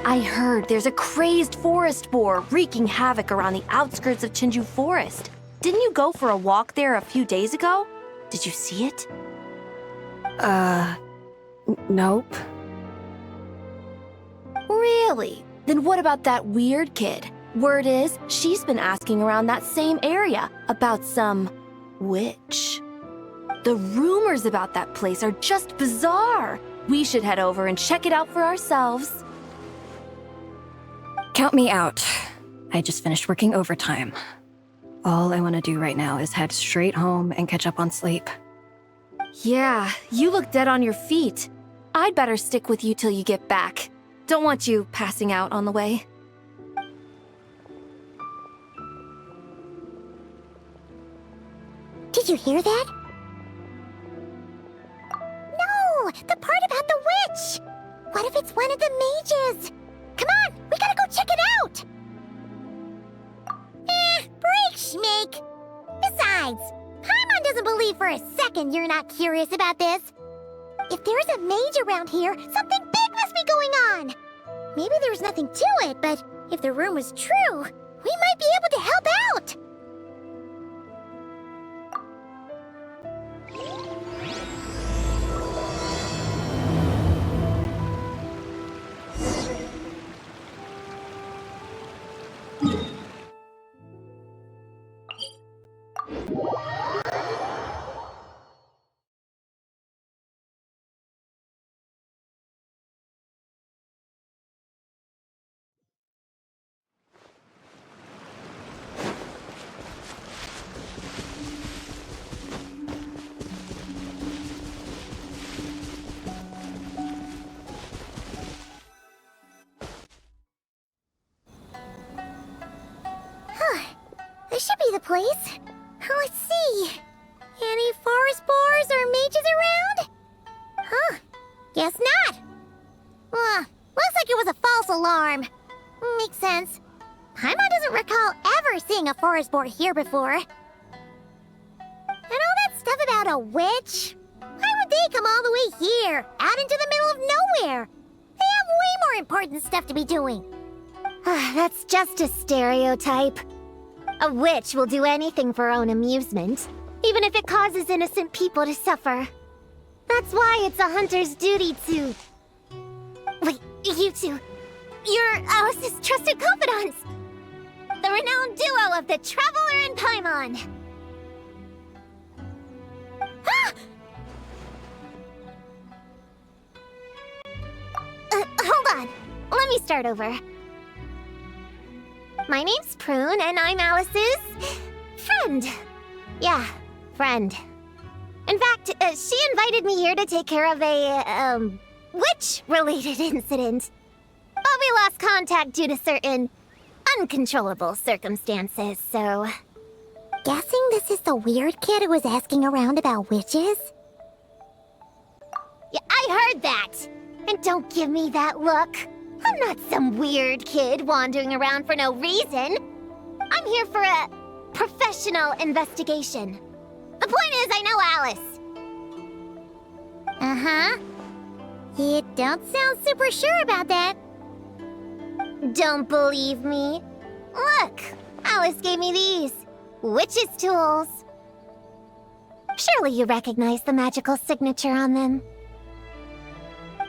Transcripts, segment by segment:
I heard there's a crazed forest boar wreaking havoc around the outskirts of Chinju Forest. Didn't you go for a walk there a few days ago? Did you see it? Nope. Really? Then what about that weird kid? Word is, she's been asking around that same area about some witch. The rumors about that place are just bizarre. We should head over and check it out for ourselves. Count me out. I just finished working overtime. All I want to do right now is head straight home and catch up on sleep. Yeah, you look dead on your feet. I'd better stick with you till you get back. Don't want you passing out on the way. Did you hear that? No! The part about the witch! What if it's one of the mages? Come on! We gotta go check it out! Break, Schmake! Besides, Paimon doesn't believe for a second you're not curious about this. If there's a mage around here, something big must be going on! Maybe there's nothing to it, but if the rumor's true, we might be able to help out! This should be the place. Let's see. Any forest boars or mages around? Huh. Guess not. Looks like it was a false alarm. Makes sense. Paimon doesn't recall ever seeing a forest boar here before. And all that stuff about a witch? Why would they come all the way here, out into the middle of nowhere? They have way more important stuff to be doing. That's just a stereotype. A witch will do anything for her own amusement, even if it causes innocent people to suffer. That's why it's a hunter's duty to... Wait, you two. You're Alice's trusted confidants! The renowned duo of the Traveler and Paimon! Ah! Hold on. Let me start over. My name's Prune, and I'm Alice's... friend. Yeah, friend. In fact, she invited me here to take care of a, witch-related incident. But we lost contact due to certain uncontrollable circumstances, so... Guessing this is the weird kid who was asking around about witches? Yeah, I heard that! And don't give me that look. I'm not some weird kid wandering around for no reason. I'm here for a professional investigation. A point is, I know Alice. Uh-huh. You don't sound super sure about that. Don't believe me? Look, Alice gave me these. Witch's tools. Surely you recognize the magical signature on them.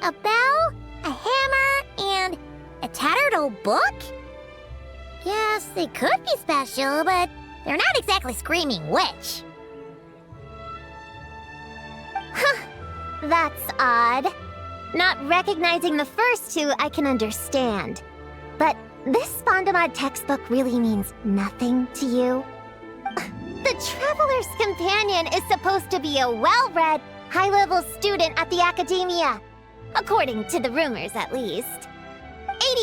A bell, a hammer, and a tattered old book? Yes, they could be special, but they're not exactly screaming witch. Huh, that's odd. Not recognizing the first two I can understand. But this Spondamod textbook really means nothing to you? The Traveler's Companion is supposed to be a well-read, high-level student at the Academia. According to the rumors, at least.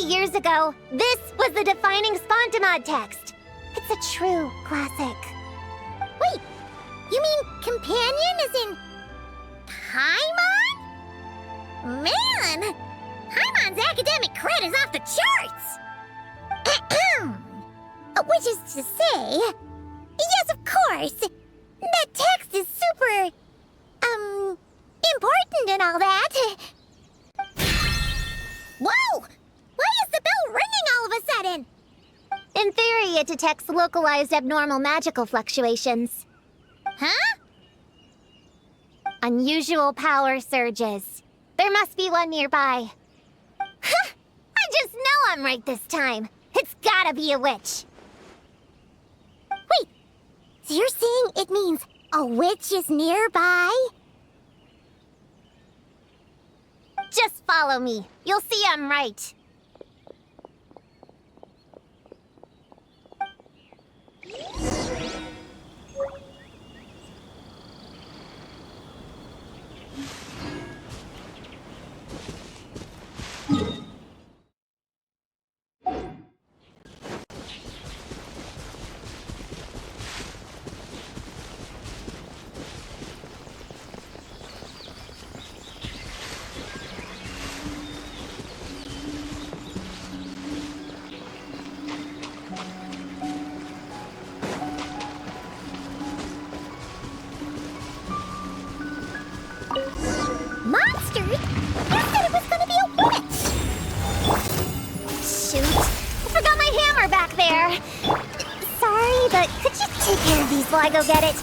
80 years ago, this was the defining Spondamod text. It's a true classic. Wait, you mean companion as in Paimon? Man, Paimon's academic cred is off the charts! Which is to say, yes, of course, that text is super, important and all that. Whoa! Why is the bell ringing all of a sudden? In theory, it detects localized abnormal magical fluctuations. Huh? Unusual power surges. There must be one nearby. Huh! I just know I'm right this time. It's gotta be a witch. Wait, so you're saying it means a witch is nearby? Just follow me. You'll see I'm right. Monsters? You said it was gonna be a witch! Shoot, I forgot my hammer back there. Sorry, but could you take care of these while I go get it?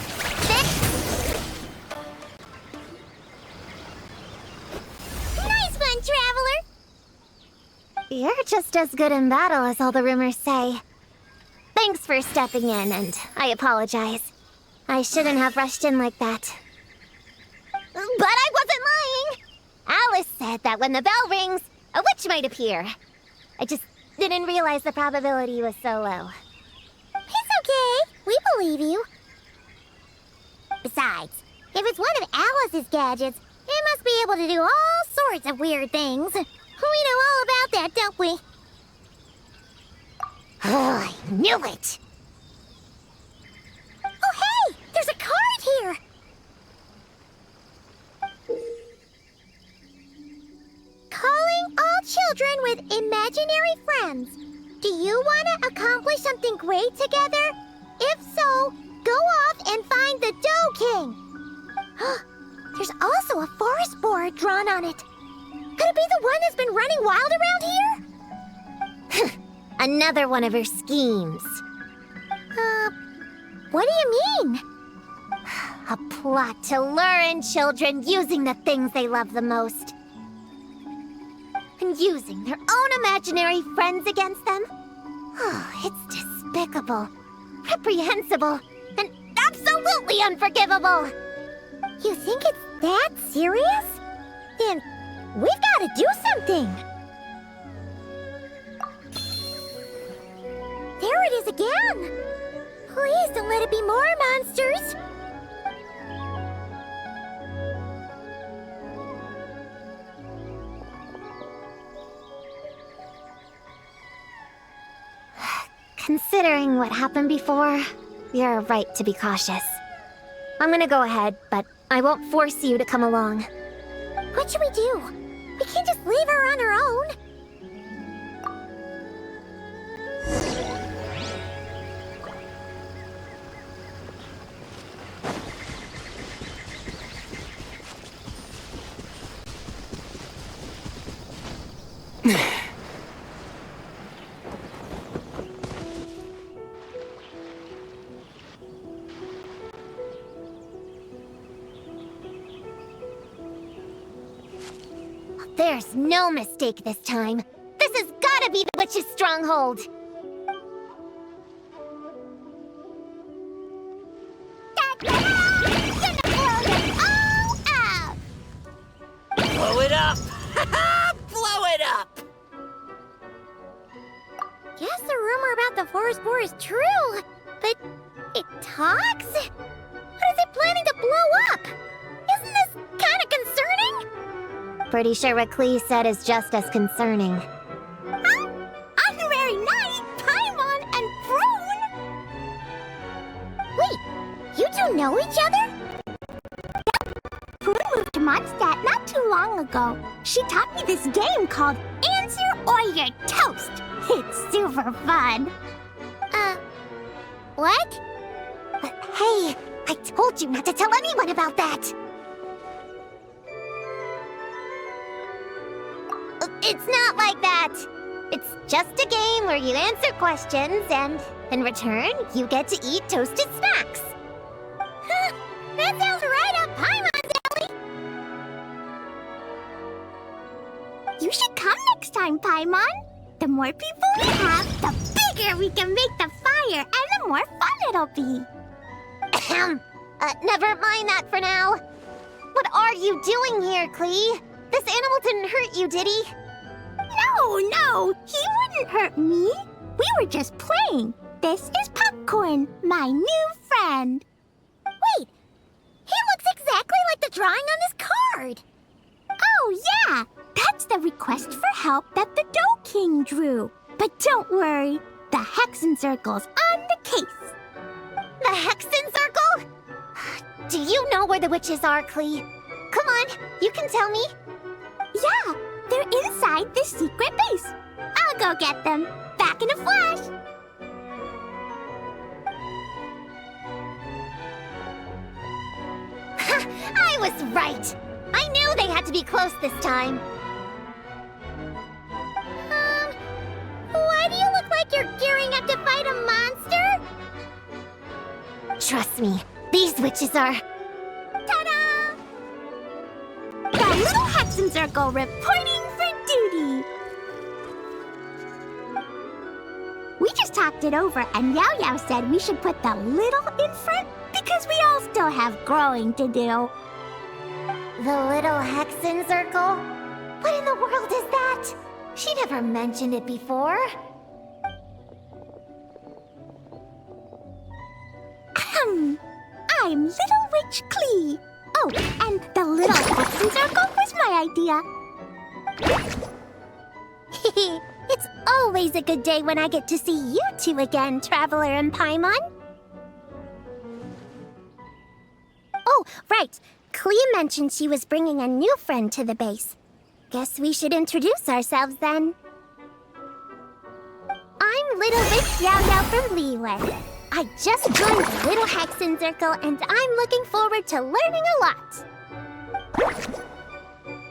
Nice one, Traveler! You're just as good in battle as all the rumors say. Thanks for stepping in, and I apologize. I shouldn't have rushed in like that. But I wasn't lying! Alice said that when the bell rings, a witch might appear. I just didn't realize the probability was so low. It's okay. We believe you. Besides, if it's one of Alice's gadgets, it must be able to do all sorts of weird things. We know all about that, don't we? Oh, I knew it! Oh, hey! There's a card here! Calling all children with imaginary friends. Do you want to accomplish something great together? If so, go off and find the Dough King. There's also a forest board drawn on it. Could it be the one that's been running wild around here? Another one of her schemes. What do you mean? A plot to lure in children using the things they love the most. And using their own imaginary friends against them? Oh, it's despicable, reprehensible, and absolutely unforgivable! You think it's that serious? Then we've got to do something! There it is again! Please don't let it be more monsters! Considering what happened before, you're right to be cautious. I'm gonna go ahead, but I won't force you to come along. What should we do? We can't just leave her on her own. There's no mistake this time. This has gotta be the witch's stronghold. Gonna blow them all up! Blow it up! Blow it up! Guess the rumor about the forest boar is true, but it talks? What is it planning to blow up? Isn't this kind of concerning? Pretty sure what Klee said is just as concerning. Huh? Honorary Knight, Paimon, and Prune? Wait, you two know each other? Yep. Prune moved to Mondstadt not too long ago. She taught me this game called Answer or You're Toast. It's super fun. What? Hey, I told you not to tell anyone about that. It's not like that. It's just a game where you answer questions and, in return, you get to eat toasted snacks. That sounds right up Paimon's alley. You should come next time, Paimon. The more people we have, the bigger we can make the fire, and the more fun it'll be. Never mind that for now. What are you doing here, Klee? This animal didn't hurt you, did he? No, he wouldn't hurt me. We were just playing. This is Popcorn, my new friend. Wait, he looks exactly like the drawing on this card. Oh, yeah, that's the request for help that the Dough King drew. But don't worry, the Hexen Circle's on the case. The Hexen Circle? Do you know where the witches are, Klee? Come on, you can tell me. Yeah, they're inside the secret base. I'll go get them. Back in a flash. I was right. I knew they had to be close this time. Why do you look like you're gearing up to fight a monster? Trust me, these witches are... Ta-da! The Little Hexen Circle reporting for duty. We just talked it over, and Yao Yao said we should put the little in front because we all still have growing to do. The Little Hexen Circle? What in the world is that? She never mentioned it before. I'm Little Witch Klee. Oh, and the Little Hexen Circle was my idea. It's always a good day when I get to see you two again, Traveler and Paimon. Oh, right. Klee mentioned she was bringing a new friend to the base. Guess we should introduce ourselves then. I'm Little Witch Yao Yao from Liyue. I just joined the Little Hexen Circle and I'm looking forward to learning a lot.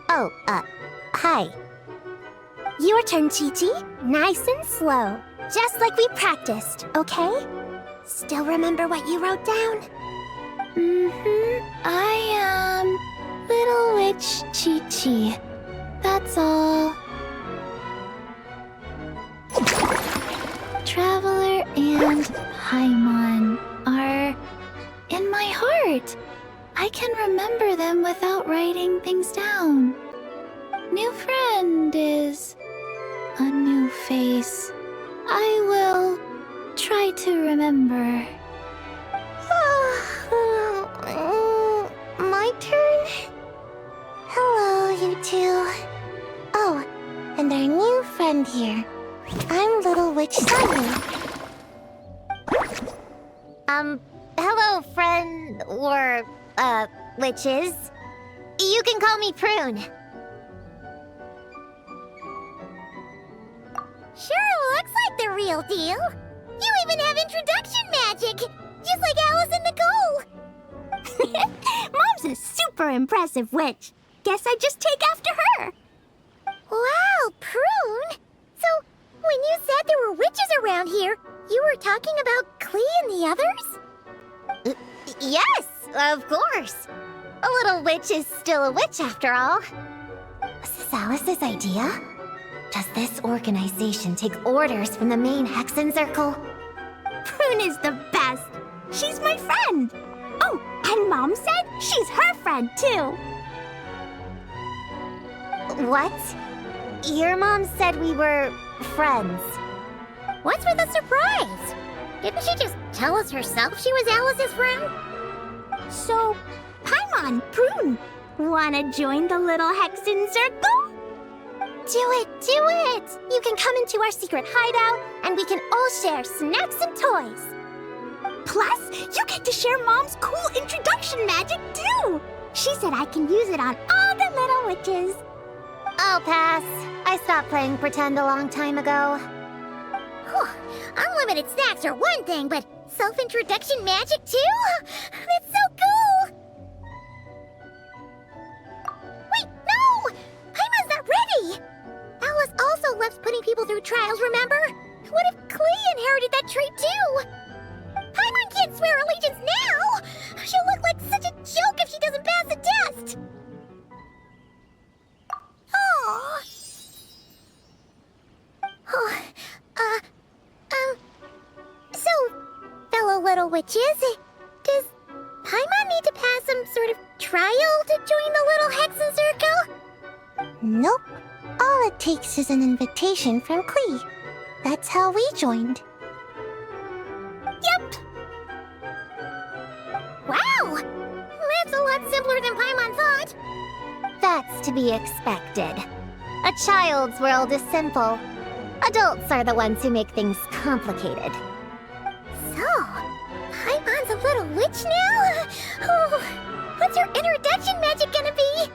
Oh, hi. Your turn, Chi-Chi. Nice and slow. Just like we practiced, okay? Still remember what you wrote down? I am Little Witch Chi-Chi. That's all. Traveler and Paimon are in my heart. I can remember them without writing things down. New friend is a new face. I will try to remember. My turn? Hello, you two. Oh, and our new friend here. I'm Little Witch Sunny. Hello, friend, or, witches. You can call me Prune. Sure looks like the real deal. You even have introduction magic, just like Alice and Nicole. Mom's a super impressive witch. Guess I just take after her. Wow, Prune. So, when you said there were witches around here, you were talking about Klee and the others? Yes, of course. A little witch is still a witch after all. Was this Alice's idea? Does this organization take orders from the main Hexen Circle? Prune is the best. She's my friend. Oh, and Mom said she's her friend too. What? Your mom said we were friends. What's with the surprise? Didn't she just tell us herself she was Alice's friend? So, Paimon, Prune, wanna join the little Hexen Circle? Do it, do it! You can come into our secret hideout, and we can all share snacks and toys. Plus, you get to share Mom's cool introduction magic too. She said I can use it on all the little witches. I'll pass. I stopped playing pretend a long time ago. Unlimited snacks are one thing, but self-introduction magic too? That's so cool! Wait, no! Paimon's not ready! Alice also loves putting people through trials, remember? What if Klee inherited that trait too? Paimon can't swear allegiance now! She'll look like such a joke if she doesn't pass the test! Aww. So, fellow little witches, does Paimon need to pass some sort of trial to join the little Hexen Circle? Nope. All it takes is an invitation from Klee. That's how we joined. Yep. Wow! That's a lot simpler than Paimon thought. That's to be expected. A child's world is simple. Adults are the ones who make things complicated. So, Paimon's a little witch now? Oh, what's her introduction magic gonna be?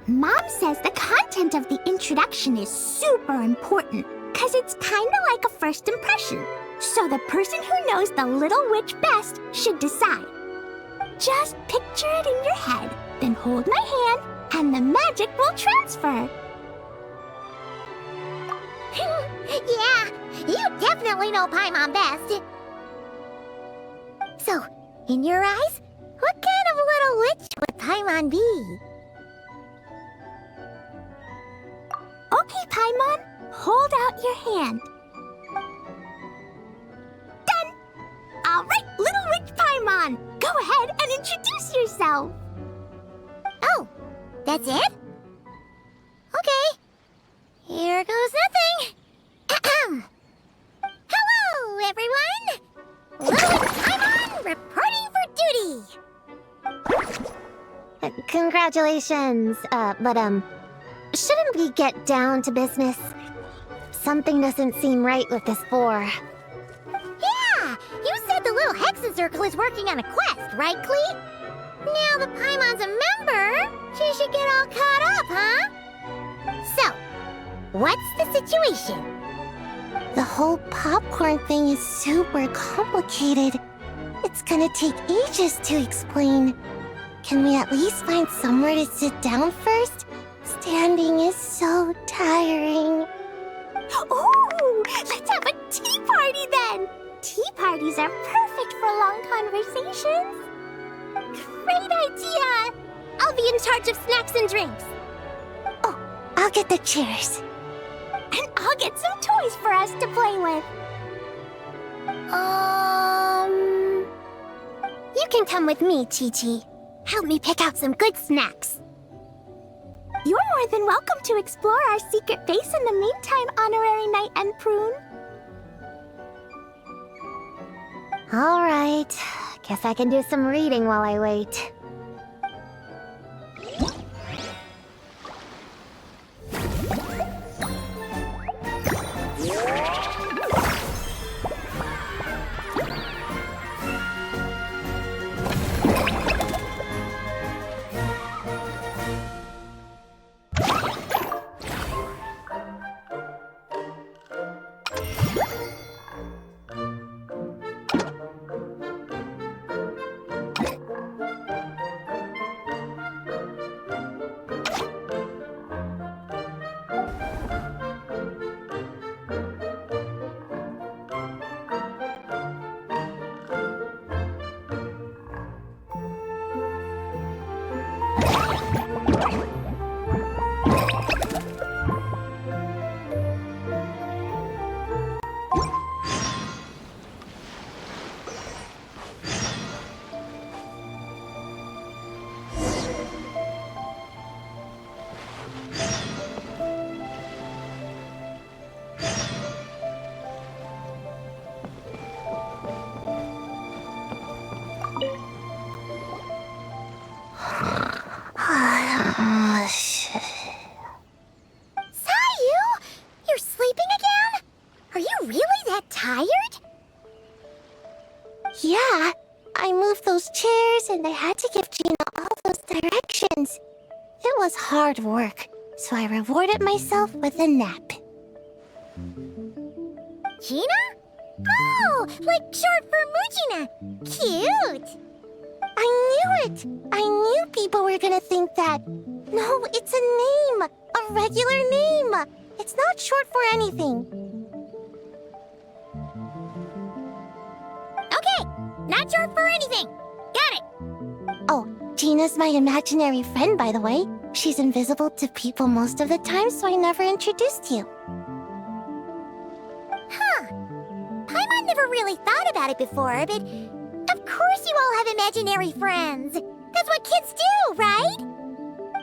Mom says the content of the introduction is super important, because it's kind of like a first impression. So the person who knows the little witch best should decide. Just picture it in your head, then hold my hand, and the magic will transfer. Yeah, you definitely know Paimon best. So, in your eyes, what kind of little witch would Paimon be? Okay, Paimon, hold out your hand. Done! All right, little witch Paimon, go ahead and introduce yourself. Oh, that's it? Okay. Here goes nothing. Hello, everyone! Little Witch Paimon reporting for duty! Congratulations, but shouldn't we get down to business? Something doesn't seem right with this boar. Yeah! You said the little Hexen Circle is working on a quest, right, Klee? Now that Paimon's a member, she should get all caught up, huh? So, what's the situation? The whole popcorn thing is super complicated. It's gonna take ages to explain. Can we at least find somewhere to sit down first? Standing is so tiring. Ooh, let's have a tea party then. Tea parties are perfect for long conversations. Great idea. I'll be in charge of snacks and drinks. Oh, I'll get the chairs. And I'll get some toys for us to play with. You can come with me, Chi-Chi. Help me pick out some good snacks. You're more than welcome to explore our secret base in the meantime, Honorary Knight and Prune. All right. Guess I can do some reading while I wait. and I had to give Gina all those directions. It was hard work, so I rewarded myself with a nap. Gina? Oh, like short for Mujina. Cute. I knew it! I knew people were gonna think that. No, it's a name! A regular name! It's not short for anything. Okay, not short for anything. Got it. Oh, Gina's my imaginary friend, by the way. She's invisible to people most of the time, so I never introduced you. Huh. Paimon never really thought about it before, but of course you all have imaginary friends. That's what kids do, right?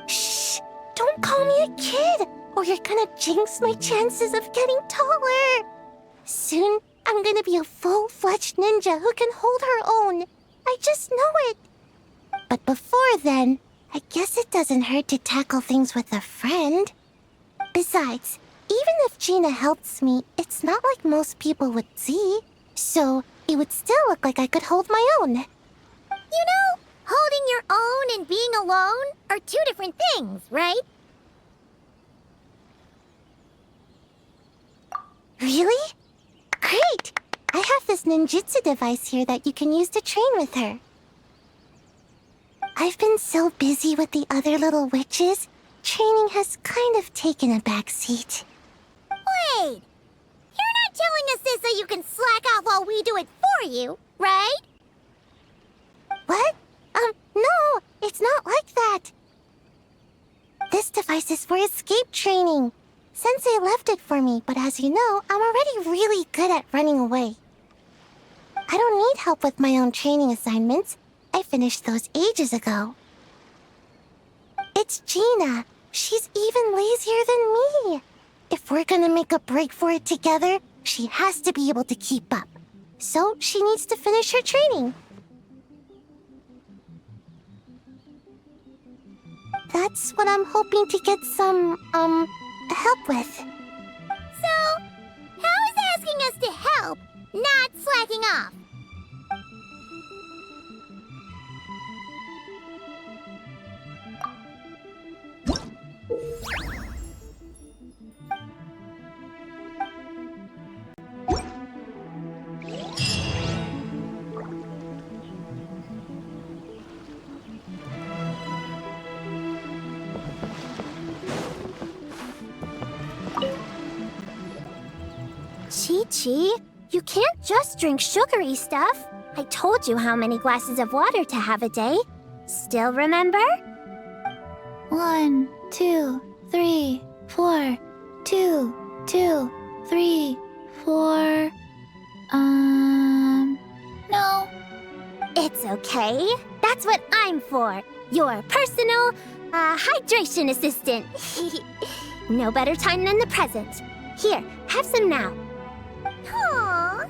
Shh! Don't call me a kid, or you're gonna jinx my chances of getting taller. Soon, I'm gonna be a full-fledged ninja who can hold her own. I just know it. But before then, I guess it doesn't hurt to tackle things with a friend. Besides, even if Gina helps me, it's not like most people would see. So, it would still look like I could hold my own. You know, holding your own and being alone are two different things, right? Really? Great! I have this ninjutsu device here that you can use to train with her. I've been so busy with the other little witches, training has kind of taken a backseat. Wait! You're not telling us this so you can slack off while we do it for you, right? What? No, it's not like that. This device is for escape training. Sensei left it for me, but as you know, I'm already really good at running away. I don't need help with my own training assignments. I finished those ages ago. It's Gina. She's even lazier than me. If we're gonna make a break for it together, she has to be able to keep up. So she needs to finish her training. That's what I'm hoping to get some, help with. So, how is asking us to help not slacking off? Chi-Chi, you can't just drink sugary stuff. I told you how many glasses of water to have a day. Still remember? 1, 2, 3, 4. 2, 2, 3, 4. No. It's okay. That's what I'm for. Your personal, hydration assistant. No better time than the present. Here, have some now. Aw,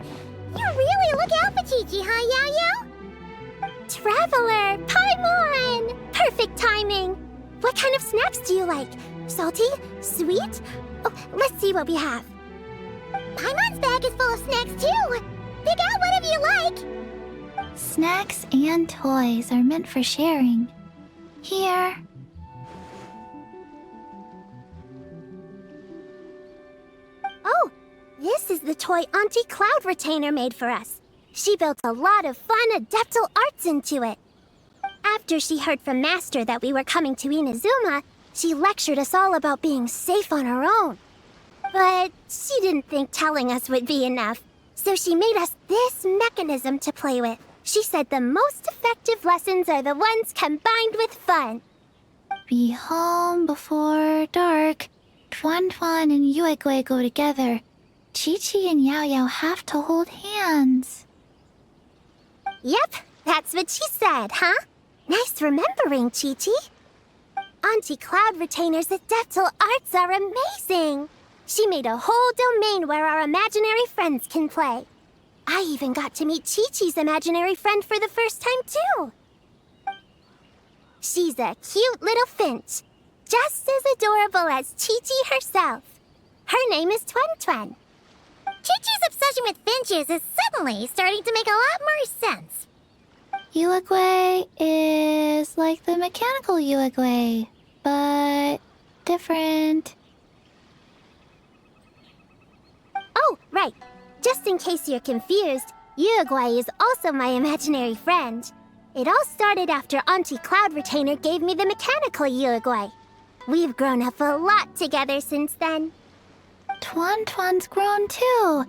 you really look out for Chi-Chi, huh, Yao-Yao? Traveler, Paimon! Perfect timing. What kind of snacks do you like? Salty? Sweet? Oh, let's see what we have. Paimon's bag is full of snacks, too. Pick out whatever you like. Snacks and toys are meant for sharing. Here. Oh, this is the toy Auntie Cloud Retainer made for us. She built a lot of fun adeptal arts into it. After she heard from Master that we were coming to Inazuma, she lectured us all about being safe on her own. But she didn't think telling us would be enough, so she made us this mechanism to play with. She said the most effective lessons are the ones combined with fun. Be home before dark. Tuan Tuan and Yuegui go together. Chi-Chi and Yao Yao have to hold hands. Yep, that's what she said, huh? Nice remembering, Chi-Chi. Auntie Cloud Retainer's adeptal arts are amazing. She made a whole domain where our imaginary friends can play. I even got to meet Chi-Chi's imaginary friend for the first time, too. She's a cute little finch, just as adorable as Chi-Chi herself. Her name is Tuan Tuan. Chi-Chi's obsession with finches is suddenly starting to make a lot more sense. Uruguay is like the mechanical Uruguay, but different. Oh, right. Just in case you're confused, Uruguay is also my imaginary friend. It all started after Auntie Cloud Retainer gave me the mechanical Uruguay. We've grown up a lot together since then. Twan's grown too.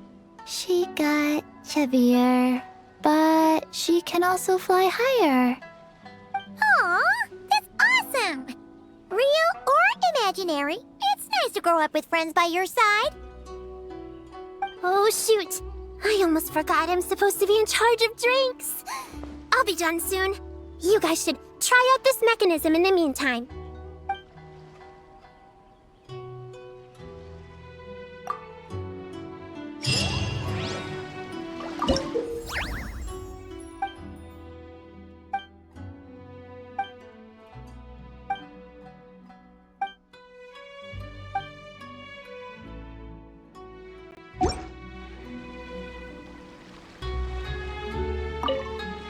She got chubbier, but she can also fly higher. Aw, that's awesome! Real or imaginary, it's nice to grow up with friends by your side. Oh, shoot. I almost forgot I'm supposed to be in charge of drinks. I'll be done soon. You guys should try out this mechanism in the meantime.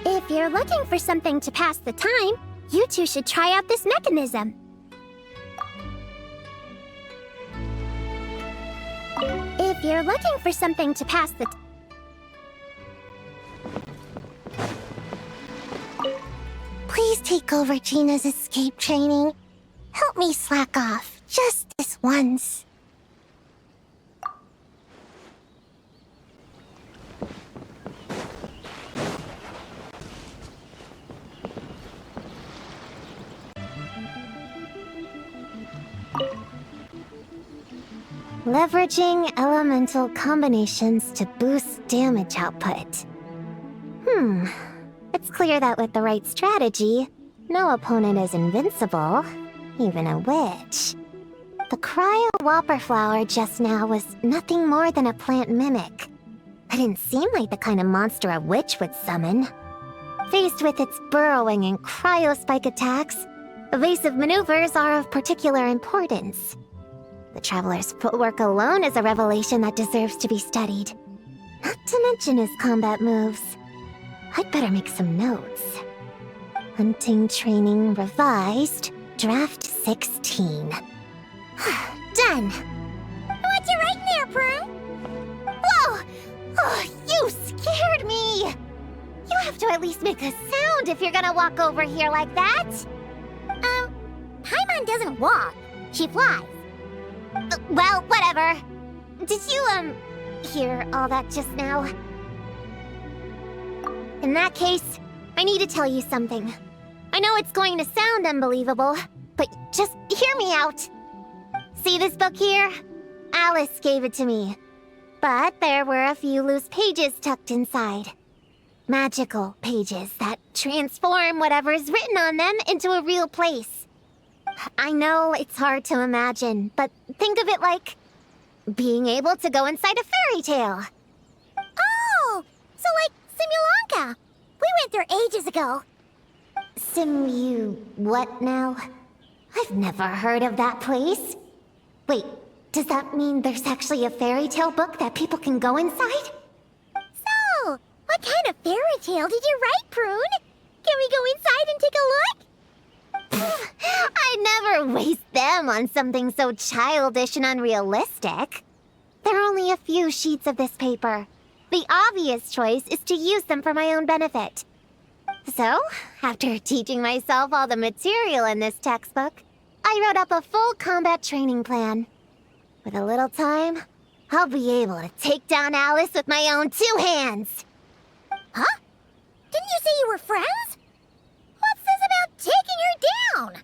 If you're looking for something to pass the time, you two should try out this mechanism. If you're looking for something to pass the Please take over Gina's escape training. Help me slack off, just this once. Leveraging elemental combinations to boost damage output. It's clear that with the right strategy, no opponent is invincible, even a witch. The Cryo Whopper Flower just now was nothing more than a plant mimic. It didn't seem like the kind of monster a witch would summon. Faced with its burrowing and cryo-spike attacks, evasive maneuvers are of particular importance. The Traveler's footwork alone is a revelation that deserves to be studied. Not to mention his combat moves. I'd better make some notes. Hunting Training Revised, Draft 16. Done! What's you writing there, Prune? Whoa! Oh, you scared me! You have to at least make a sound if you're gonna walk over here like that. Paimon doesn't walk. She flies. Well, whatever. Did you, hear all that just now? In that case, I need to tell you something. I know it's going to sound unbelievable, but just hear me out. See this book here? Alice gave it to me. But there were a few loose pages tucked inside. Magical pages that transform whatever is written on them into a real place. I know it's hard to imagine, but think of it like being able to go inside a fairy tale. Oh, so like Simulanka. We went there ages ago. What now? I've never heard of that place. Wait, does that mean there's actually a fairy tale book that people can go inside? So, what kind of fairy tale did you write, Prune? Can we go inside and take a look? I'd never waste them on something so childish and unrealistic. There are only a few sheets of this paper. The obvious choice is to use them for my own benefit. So, after teaching myself all the material in this textbook, I wrote up a full combat training plan. With a little time, I'll be able to take down Alice with my own 2 hands. Huh? Didn't you say you were friends? What's this about taking her down?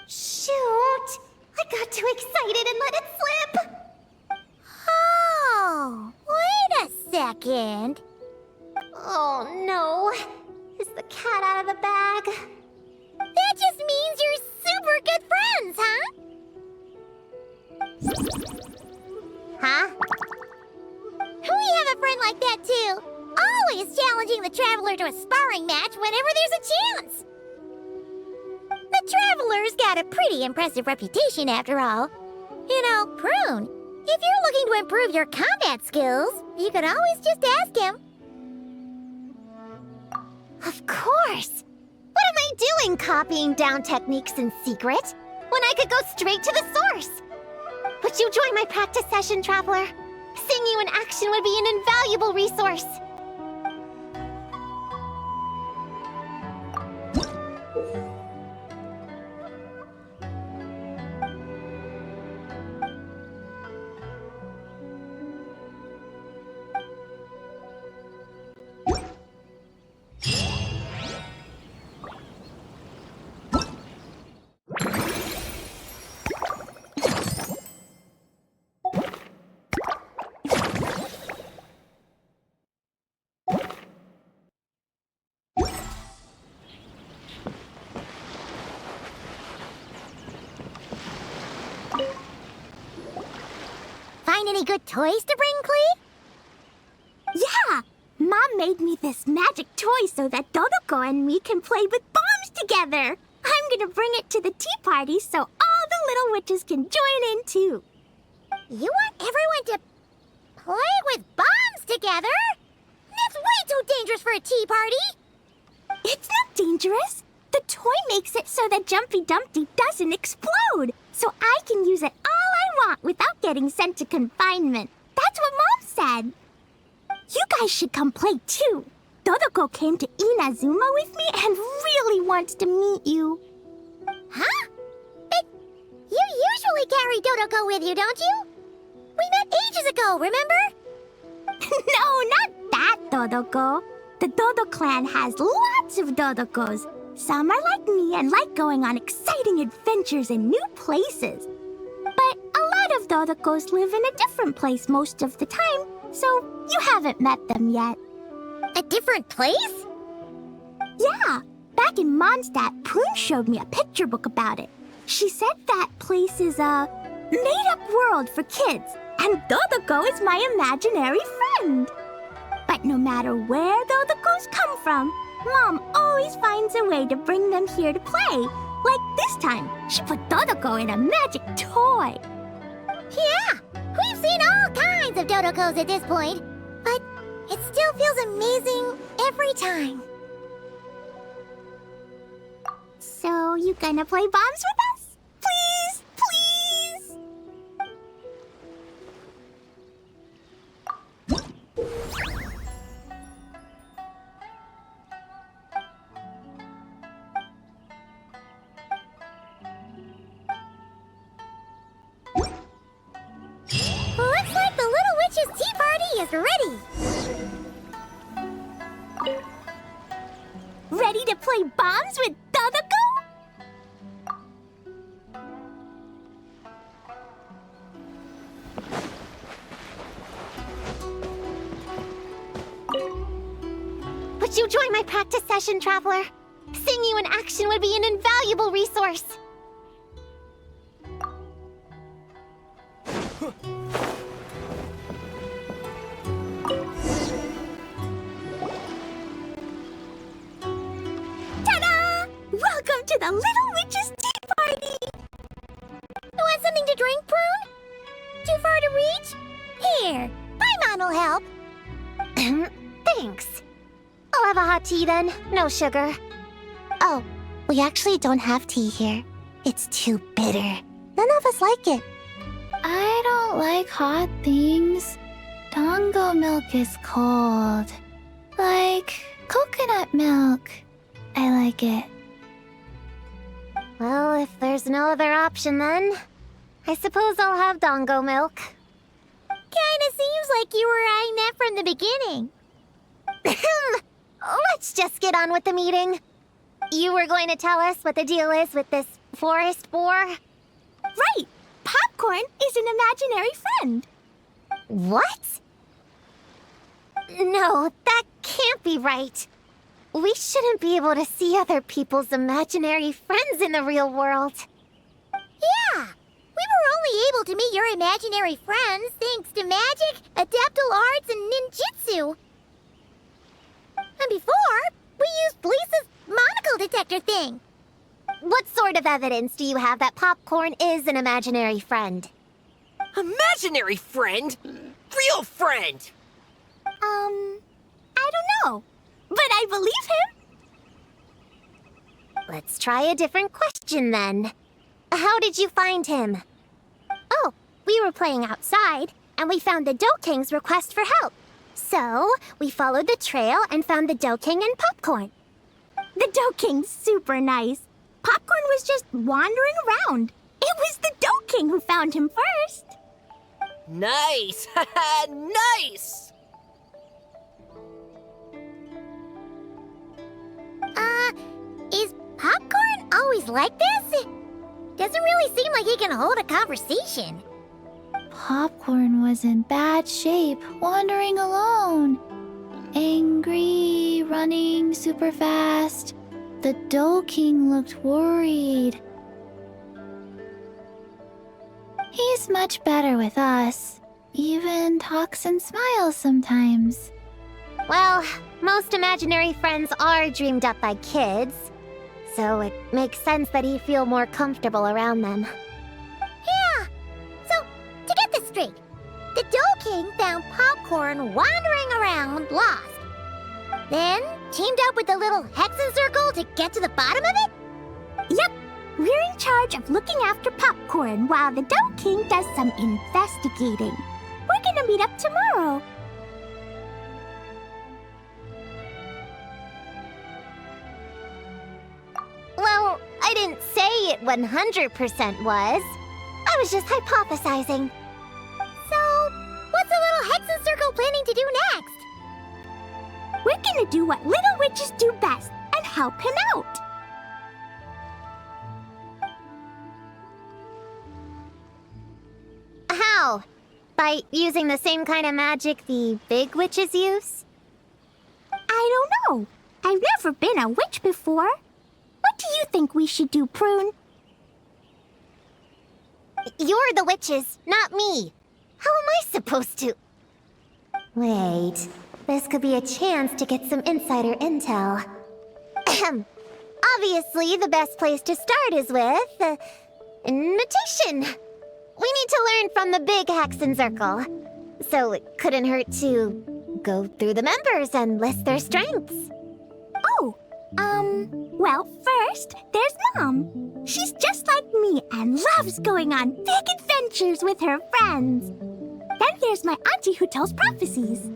Shoot! I got too excited and let it slip! Oh, wait a second. Oh no. Is the cat out of the bag? That just means you're super good friends, huh? Huh? We have a friend like that too. Always challenging the Traveler to a sparring match whenever there's a chance. The Traveler's got a pretty impressive reputation after all. You know, Prune, if you're looking to improve your combat skills, you could always just ask him. Of course! What am I doing copying down techniques in secret when I could go straight to the source? Would you join my practice session, Traveler? Seeing you in action would be an invaluable resource. Find any good toys to bring, Clee? Yeah! Mom made me this magic toy so that Dodoko and me can play with bombs together. I'm gonna bring it to the tea party so all the little witches can join in too. You want everyone to play with bombs together? That's way too dangerous for a tea party! It's not dangerous. The toy makes it so that Jumpy Dumpty doesn't explode, so I can use it all I want without getting sent to confinement. That's what Mom said. You guys should come play too. Dodoko came to Inazuma with me and really wants to meet you. Huh? But you usually carry Dodoko with you, don't you? We met ages ago, remember? No, not that Dodoko. The Dodo clan has lots of Dodokos. Some are like me and like going on exciting adventures in new places. But a lot of Dodokos live in a different place most of the time, so you haven't met them yet. A different place? Yeah, back in Mondstadt, Prune showed me a picture book about it. She said that place is a made-up world for kids, and Dodoko is my imaginary friend. But no matter where Dodokos come from, Mom always finds a way to bring them here to play. Like this time, she put Dodoko in a magic toy. Yeah, we've seen all kinds of Dodokos at this point, but it still feels amazing every time. So, you gonna play bombs with us? Please, please! Looks like the Little Witch's tea party is ready. Ready to play bombs with Dodoko? Would you join my practice session, Traveler? Seeing you in action would be an invaluable resource. Ta-da! Welcome to the Little Witch's tea party! You want something to drink, Prune? Too far to reach? Here, my mom will help. Thanks. I'll have a hot tea then, no sugar. Oh, we actually don't have tea here. It's too bitter. None of us like it. I don't like hot things. Dango milk is cold. Like coconut milk. I like it. Well, if there's no other option then, I suppose I'll have Dango milk. Kinda seems like you were eyeing that from the beginning. Let's just get on with the meeting. You were going to tell us what the deal is with this forest boar? Right! Popcorn is an imaginary friend. What? No, that can't be right. We shouldn't be able to see other people's imaginary friends in the real world. Yeah, we were only able to meet your imaginary friends thanks to magic, adaptal arts, and ninjutsu. And before, we used Lisa's monocle detector thing. What sort of evidence do you have that Popcorn is an imaginary friend? Imaginary friend? Real friend! I don't know. But I believe him. Let's try a different question then. How did you find him? Oh, we were playing outside, and we found the Dough King's request for help. So, we followed the trail and found the Dough King and Popcorn. The Dough King's super nice. Popcorn was just wandering around. It was the Dough King who found him first. Nice! Nice! Is Popcorn always like this? Doesn't really seem like he can hold a conversation. Popcorn was in bad shape, wandering alone. Angry, running super fast. The Dough King looked worried. He's much better with us. Even talks and smiles sometimes. Well, most imaginary friends are dreamed up by kids, so it makes sense that he'd feel more comfortable around them. Yeah! So, to get this straight, the Dough King found Popcorn wandering around, lost. Then teamed up with the little Hexen Circle to get to the bottom of it? Yep, we're in charge of looking after Popcorn while the Dough King does some investigating. We're gonna meet up tomorrow. Well, I didn't say it 100% was. I was just hypothesizing. So, what's the little Hexen Circle planning to do next? We're gonna do what little witches do best and help him out. How? By using the same kind of magic the big witches use? I don't know. I've never been a witch before. What do you think we should do, Prune? You're the witches, not me. How am I supposed to? Wait, this could be a chance to get some insider intel. Ahem. Obviously, the best place to start is with invitation. We need to learn from the big Hexen Circle. So it couldn't hurt to go through the members and list their strengths. Oh, well, first, there's Mom. She's just like me and loves going on big adventures with her friends. Then there's my auntie who tells prophecies.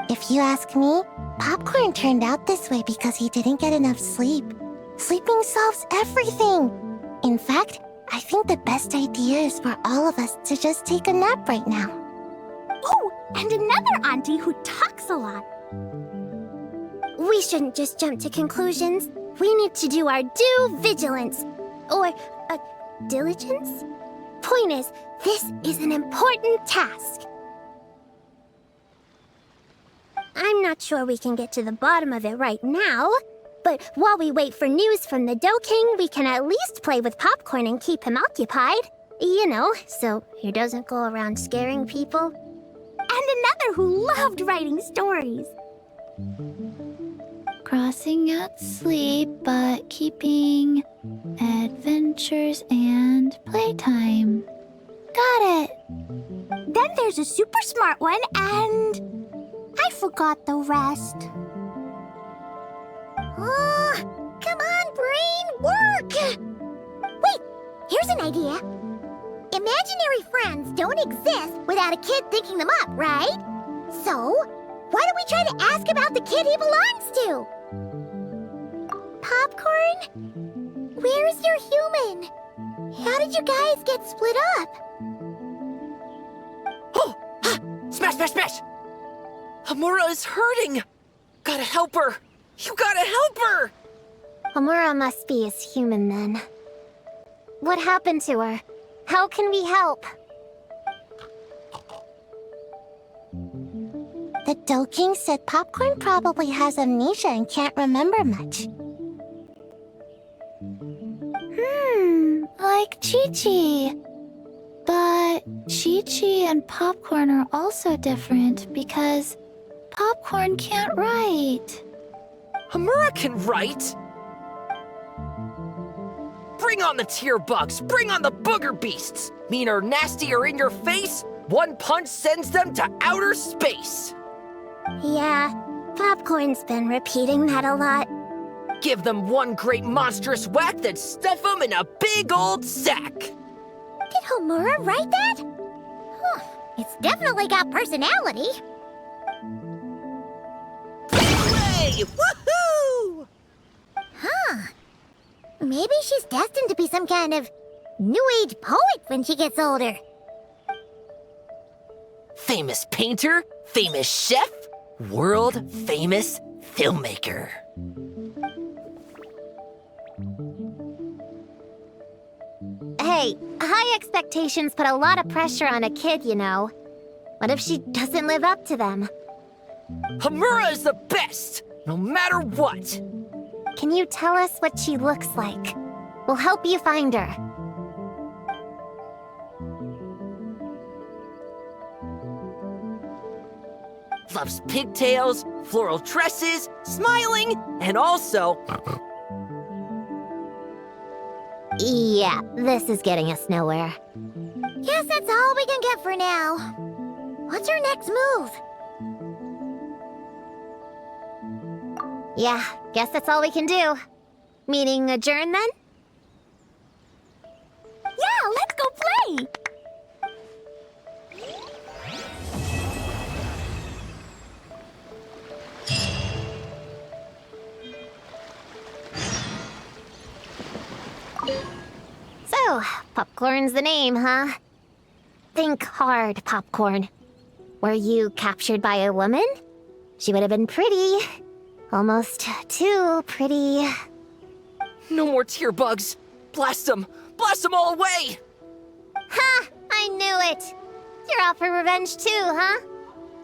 If you ask me, Popcorn turned out this way because he didn't get enough sleep. Sleeping solves everything. In fact, I think the best idea is for all of us to just take a nap right now. Oh, and another auntie who talks a lot. We shouldn't just jump to conclusions. We need to do our due vigilance. Or, diligence? Point is, this is an important task. I'm not sure we can get to the bottom of it right now, but while we wait for news from the Dough King, we can at least play with Popcorn and keep him occupied. You know, so he doesn't go around scaring people. And another who loved writing stories. Crossing out sleep, but keeping adventures and playtime. Got it! Then there's a super smart one, and I forgot the rest. Oh, come on, brain, work! Wait, here's an idea. Imaginary friends don't exist without a kid thinking them up, right? So, why don't we try to ask about the kid he belongs to? Popcorn? Where's your human? How did you guys get split up? Oh! Ah! Smash, smash, smash! Hamura is hurting! Gotta help her! You gotta help her! Amura must be his human then. What happened to her? How can we help? The Dough King said Popcorn probably has amnesia and can't remember much. Like Chi-Chi. But Chi-Chi and Popcorn are also different because Popcorn can't write. Hamura can write! Bring on the tear bugs! Bring on the booger beasts! Mean or nasty or in your face, one punch sends them to outer space! Yeah, Popcorn's been repeating that a lot. Give them one great monstrous whack, then stuff them in a big old sack. Did Homura write that? Huh, it's definitely got personality. Hooray! Woohoo! Huh. Maybe she's destined to be some kind of New Age poet when she gets older. Famous painter, famous chef, world famous filmmaker. Hey, high expectations put a lot of pressure on a kid, you know. What if she doesn't live up to them? Homura is the best, no matter what. Can you tell us what she looks like? We'll help you find her. Loves pigtails, floral tresses, smiling, and also... Yeah, this is getting us nowhere. Guess that's all we can get for now. What's our next move? Yeah, guess that's all we can do. Meaning adjourn then? Yeah, let's go play! So, popcorn's the name, huh? Think hard, popcorn. Were you captured by a woman? She would have been pretty. Almost too pretty. No more tear bugs. Blast them all away. Ha! I knew it! You're out for revenge too, huh?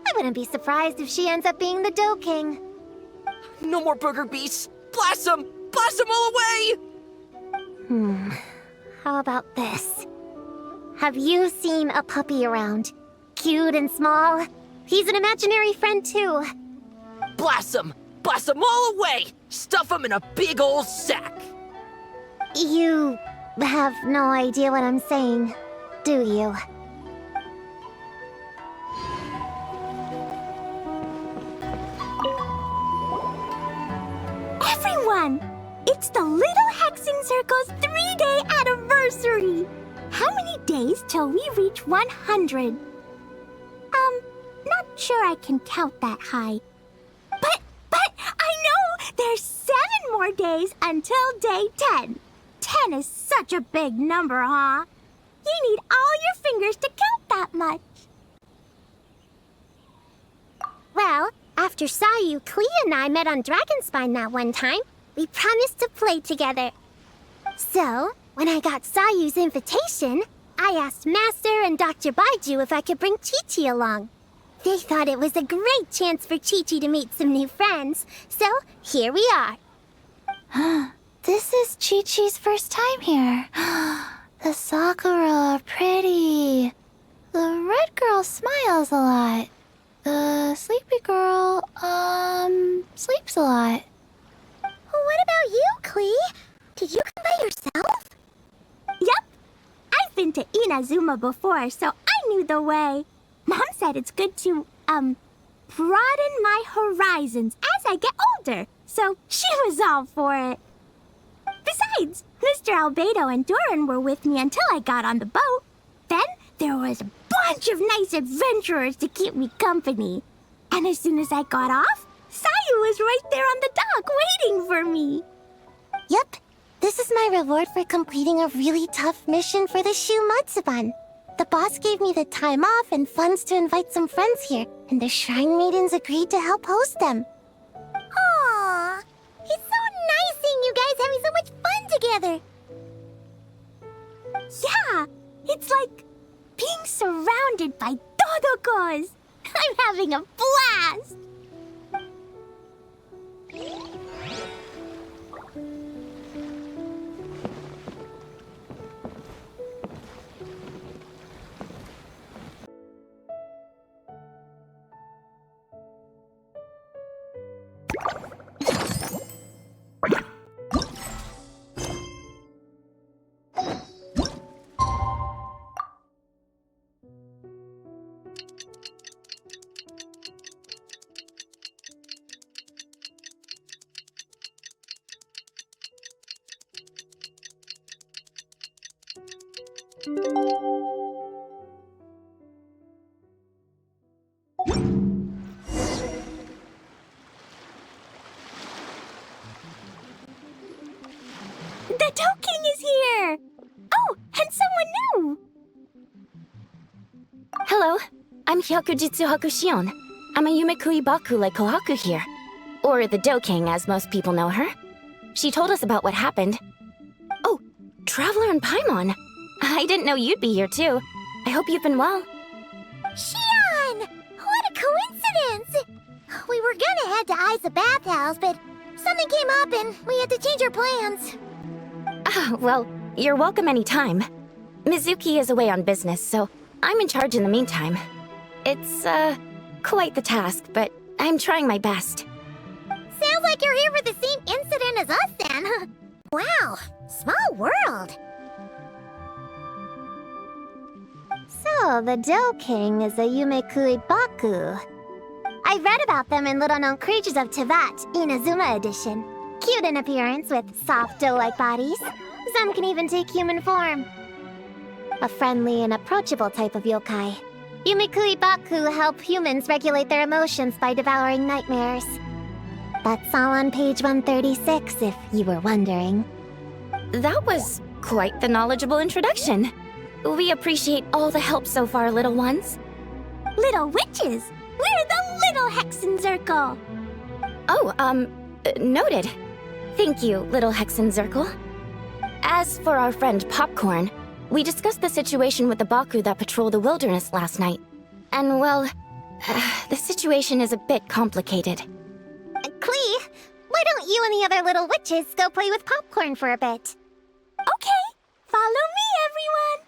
I wouldn't be surprised if she ends up being the Dough King. No more booger beasts. Blast them all away. How about this? Have you seen a puppy around? Cute and small? He's an imaginary friend too. Blast them all away. Stuff them in a big old sack. You have no idea what I'm saying, do you? Everyone! It's the Little Hexing Circle's 3-day anniversary! How many days till we reach 100? Not sure I can count that high. But I know there's 7 more days until day 10. 10 is such a big number, huh? You need all your fingers to count that much. Well, after Sayu, Klee, and I met on Dragonspine that one time, we promised to play together. So, when I got Sayu's invitation, I asked Master and Dr. Baiju if I could bring Chi-Chi along. They thought it was a great chance for Chi-Chi to meet some new friends, so here we are. This is Chi-Chi's first time here. The Sakura are pretty. The red girl smiles a lot. The sleepy girl, sleeps a lot. What about you, Klee? Did you come by yourself? Yep. I've been to Inazuma before, so I knew the way. Mom said it's good to, broaden my horizons as I get older, so she was all for it. Besides, Mr. Albedo and Doran were with me until I got on the boat. Then there was a bunch of nice adventurers to keep me company. And as soon as I got off, Sayu was right there on the dock waiting for me. Yep. This is my reward for completing a really tough mission for the Shu Matsuban. The boss gave me the time off and funds to invite some friends here, and the Shrine Maidens agreed to help host them. Aww. It's so nice seeing you guys having so much fun together. Yeah, it's like being surrounded by Dodokos. I'm having a blast. The Toad King is here! Oh, and someone new! Hello, I'm Hyakujitsu Hakushion. I'm a Yumekui Baku like Kohaku here. Or the Do King, as most people know her. She told us about what happened. Oh, Traveler and Paimon. I didn't know you'd be here too. I hope you've been well. Shion! What a coincidence! We were gonna head to Aiza bathhouse, but something came up and we had to change our plans. Well, you're welcome anytime. Mizuki is away on business, so I'm in charge in the meantime. It's, quite the task, but I'm trying my best. Sounds like you're here for the same incident as us then. Wow, small world. So, the Do King is a Yumekui Baku. I read about them in Little Known Creatures of Teyvat, Inazuma edition. Cute in appearance with soft dough-like bodies. Some can even take human form. A friendly and approachable type of yokai. Yumekui Baku help humans regulate their emotions by devouring nightmares. That's all on page 136, if you were wondering. That was quite the knowledgeable introduction. We appreciate all the help so far, little ones. Little witches! We're the Little Hexen Circle! Oh, noted. Thank you, little Hexen Zirkel. As for our friend Popcorn, we discussed the situation with the Baku that patrol the wilderness last night. And well, the situation is a bit complicated. Klee, why don't you and the other little witches go play with Popcorn for a bit? Okay, follow me, everyone!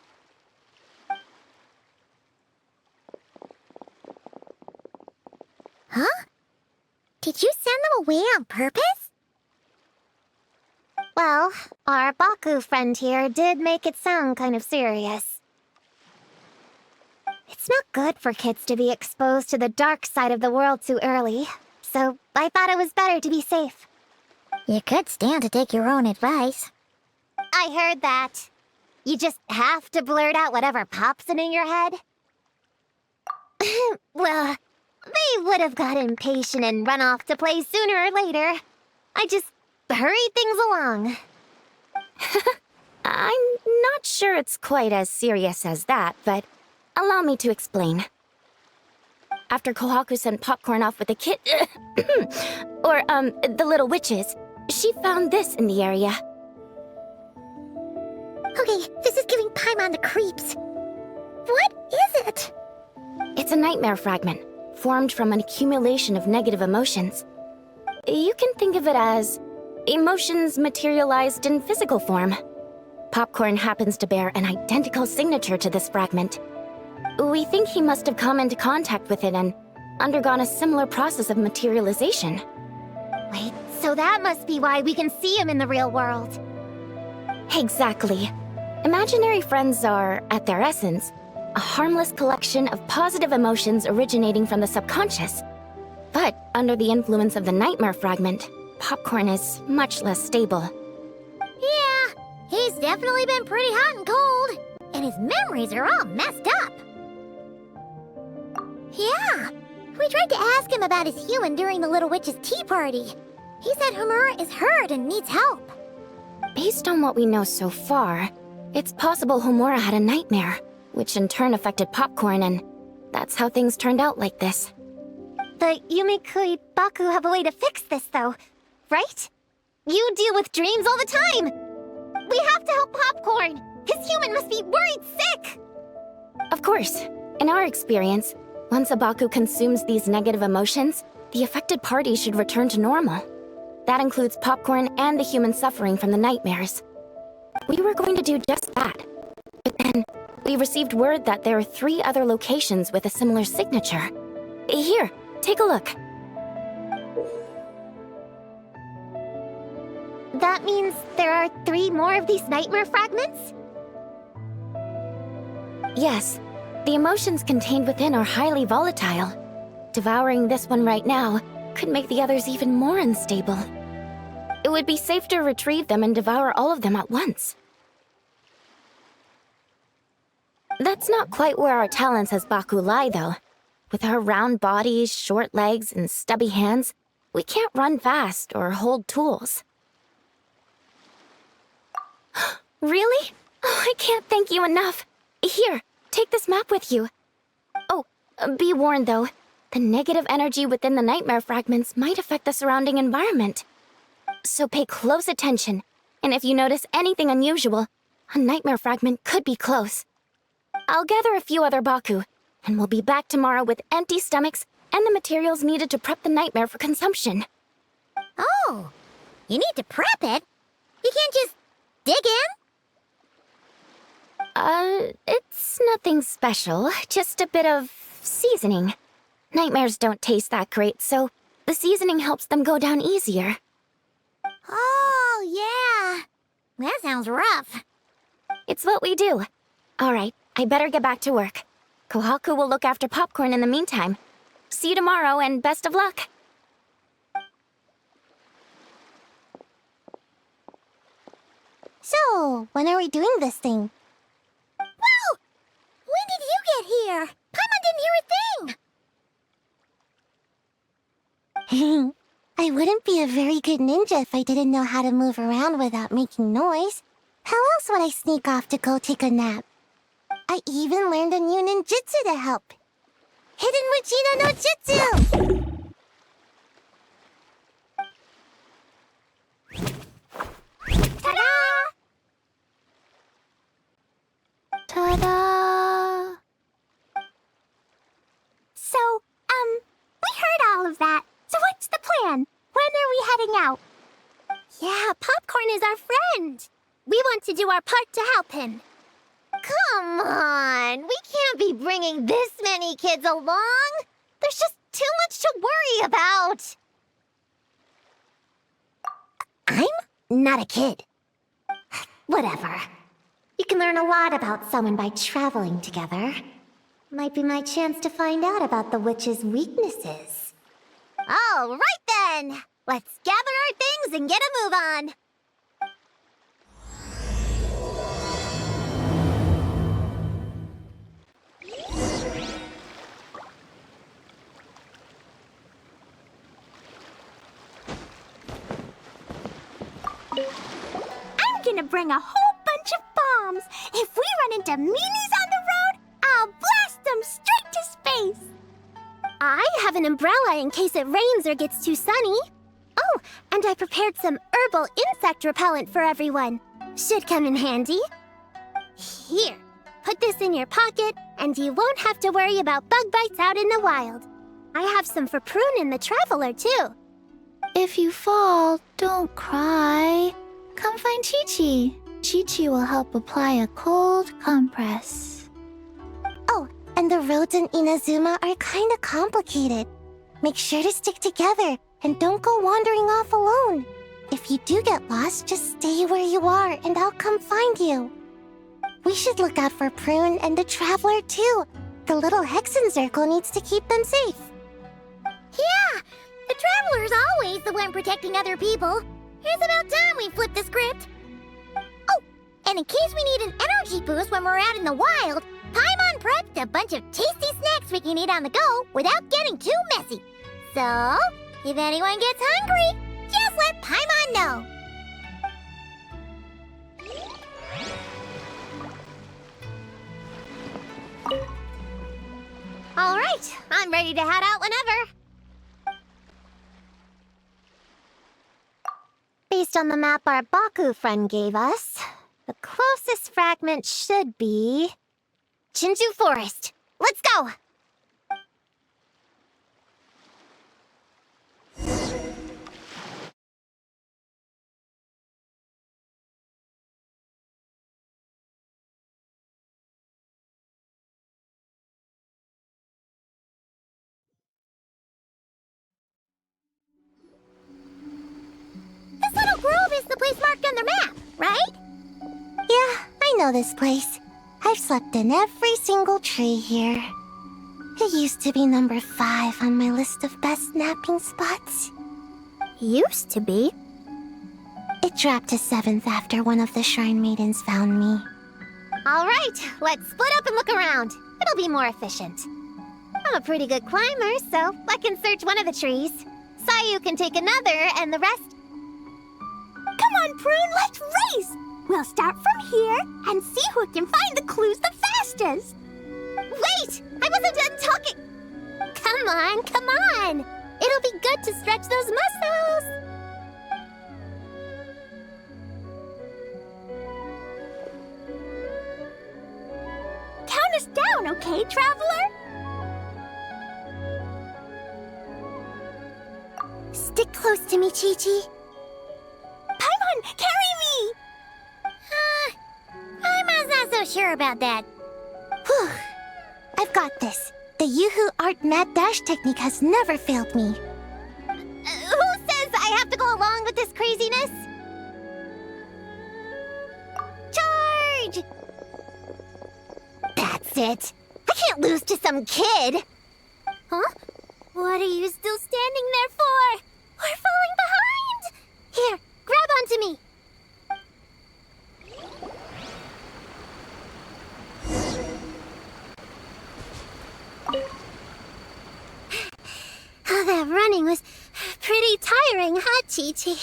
Huh? Did you send them away on purpose? Well, our Baku friend here did make it sound kind of serious. It's not good for kids to be exposed to the dark side of the world too early, so I thought it was better to be safe. You could stand to take your own advice. I heard that. You just have to blurt out whatever pops in your head. Well, they would have got impatient and run off to play sooner or later. I just hurried things along. I'm not sure it's quite as serious as that, but allow me to explain. After Kohaku sent Popcorn off with the kid... or, the little witches, she found this in the area. Okay, this is giving Paimon the creeps. What is it? It's a nightmare fragment, formed from an accumulation of negative emotions. You can think of it as emotions materialized in physical form. Popcorn happens to bear an identical signature to this fragment. We think he must have come into contact with it and undergone a similar process of materialization. Wait, so that must be why we can see him in the real world. Exactly. Imaginary friends are, at their essence, a harmless collection of positive emotions originating from the subconscious. But under the influence of the nightmare fragment, Popcorn is much less stable. Yeah, he's definitely been pretty hot and cold. And his memories are all messed up. Yeah, we tried to ask him about his human during the Little Witch's tea party. He said Homura is hurt and needs help. Based on what we know so far, it's possible Homura had a nightmare, which in turn affected Popcorn, and that's how things turned out like this. The Yumekui Baku have a way to fix this, though, right? You deal with dreams all the time! We have to help Popcorn! His human must be worried sick! Of course. In our experience, once a Baku consumes these negative emotions, the affected party should return to normal. That includes Popcorn and the human suffering from the nightmares. We were going to do just that. But then, we received word that there are 3 other locations with a similar signature. Here, take a look. That means there are 3 more of these nightmare fragments? Yes, the emotions contained within are highly volatile. Devouring this one right now could make the others even more unstable. It would be safe to retrieve them and devour all of them at once. That's not quite where our talents as Baku lie, though. With our round bodies, short legs, and stubby hands, we can't run fast or hold tools. Really? Oh, I can't thank you enough. Here, take this map with you. Oh, be warned though. The negative energy within the nightmare fragments might affect the surrounding environment. So pay close attention, and if you notice anything unusual, a nightmare fragment could be close. I'll gather a few other Baku, and we'll be back tomorrow with empty stomachs and the materials needed to prep the nightmare for consumption. Oh, you need to prep it? You can't just dig in? It's nothing special, just a bit of seasoning. Nightmares don't taste that great, so the seasoning helps them go down easier. Oh, yeah. That sounds rough. It's what we do. All right, I better get back to work. Kohaku will look after popcorn in the meantime. See you tomorrow, and best of luck. So, when are we doing this thing? Whoa! When did you get here? Paimon didn't hear a thing! I wouldn't be a very good ninja if I didn't know how to move around without making noise. How else would I sneak off to go take a nap? I even learned a new ninjutsu to help. Hidden Mujina no Jutsu! Ta-da! Ta-da! So, we heard all of that. So what's the plan? When are we heading out? Yeah, Popcorn is our friend. We want to do our part to help him. Come on, we can't be bringing this many kids along. There's just too much to worry about. I'm not a kid. Whatever. You can learn a lot about someone by traveling together. Might be my chance to find out about the witch's weaknesses. All right then! Let's gather our things and get a move on! I'm gonna bring a whole bunch of bombs. If we run into meanies on the road, I'll blast them straight to space. I have an umbrella in case it rains or gets too sunny. Oh, and I prepared some herbal insect repellent for everyone. Should come in handy. Here, put this in your pocket, and you won't have to worry about bug bites out in the wild. I have some for Prune in the Traveler, too. If you fall, don't cry. Come find Chi-Chi. Chi-Chi will help apply a cold compress. Oh, and the roads in Inazuma are kinda complicated. Make sure to stick together, and don't go wandering off alone. If you do get lost, just stay where you are, and I'll come find you. We should look out for Prune and the Traveler, too. The little Hexen Circle needs to keep them safe. Yeah, the Traveler's always the one protecting other people. It's about time we flip the script. Oh, and in case we need an energy boost when we're out in the wild, Paimon prepped a bunch of tasty snacks we can eat on the go without getting too messy. So, if anyone gets hungry, just let Paimon know. All right, I'm ready to head out whenever. Based on the map our Baku friend gave us, the closest fragment should be Chinju Forest. Let's go! This little grove is the place marked on the map, right? Yeah, I know this place. I've slept in every single tree here. It used to be number 5 on my list of best napping spots. Used to be? It dropped to 7th after one of the Shrine Maidens found me. All right, let's split up and look around. It'll be more efficient. I'm a pretty good climber, so I can search one of the trees. Sayu can take another, and the rest... Come on, Prune, let's race! We'll start from here and see who can find the clues the fastest. Wait! I wasn't done talking! Come on, come on! It'll be good to stretch those muscles! Count us down, okay, Traveler? Stick close to me, Chi-Chi. Paimon, carry me! I'm not so sure about that. Whew. I've got this. The Yoo-Hoo Art Mad Dash technique has never failed me. Who says I have to go along with this craziness? Charge! That's it. I can't lose to some kid. Huh? What are you still standing there for? We're falling behind! Here, grab onto me. Oh, that running was pretty tiring, huh, Chi-Chi?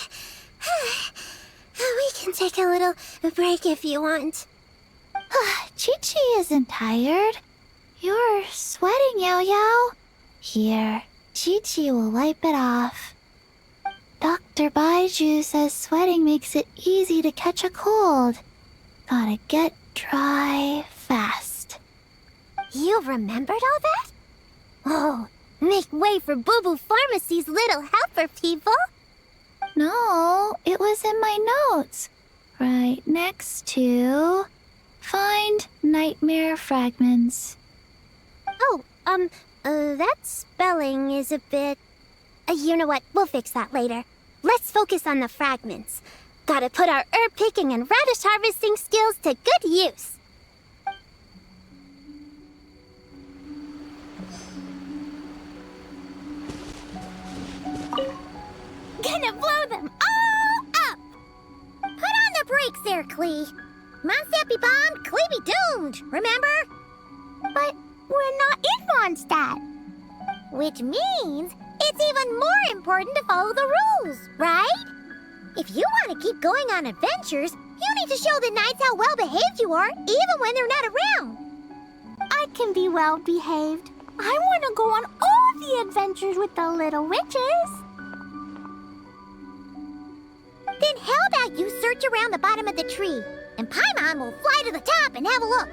We can take a little break if you want. Chi-Chi isn't tired. You're sweating, Yo-Yo. Here, Chi-Chi will wipe it off. Dr. Baiju says sweating makes it easy to catch a cold. Gotta get dry fast. You remembered all that? Oh, make way for Boo Boo Pharmacy's little helper, people. No, it was in my notes. Right next to... Find nightmare fragments. Oh, that spelling is a bit... you know what? We'll fix that later. Let's focus on the fragments. Gotta put our herb picking and radish harvesting skills to good use. Gonna blow them all up! Put on the brakes there, Klee. Mondstadt be bombed, Klee be doomed, remember? But we're not in Mondstadt. Which means it's even more important to follow the rules, right? If you want to keep going on adventures, you need to show the knights how well behaved you are, even when they're not around. I can be well behaved. I want to go on all the adventures with the little witches. Then how about you search around the bottom of the tree, and Paimon will fly to the top and have a look.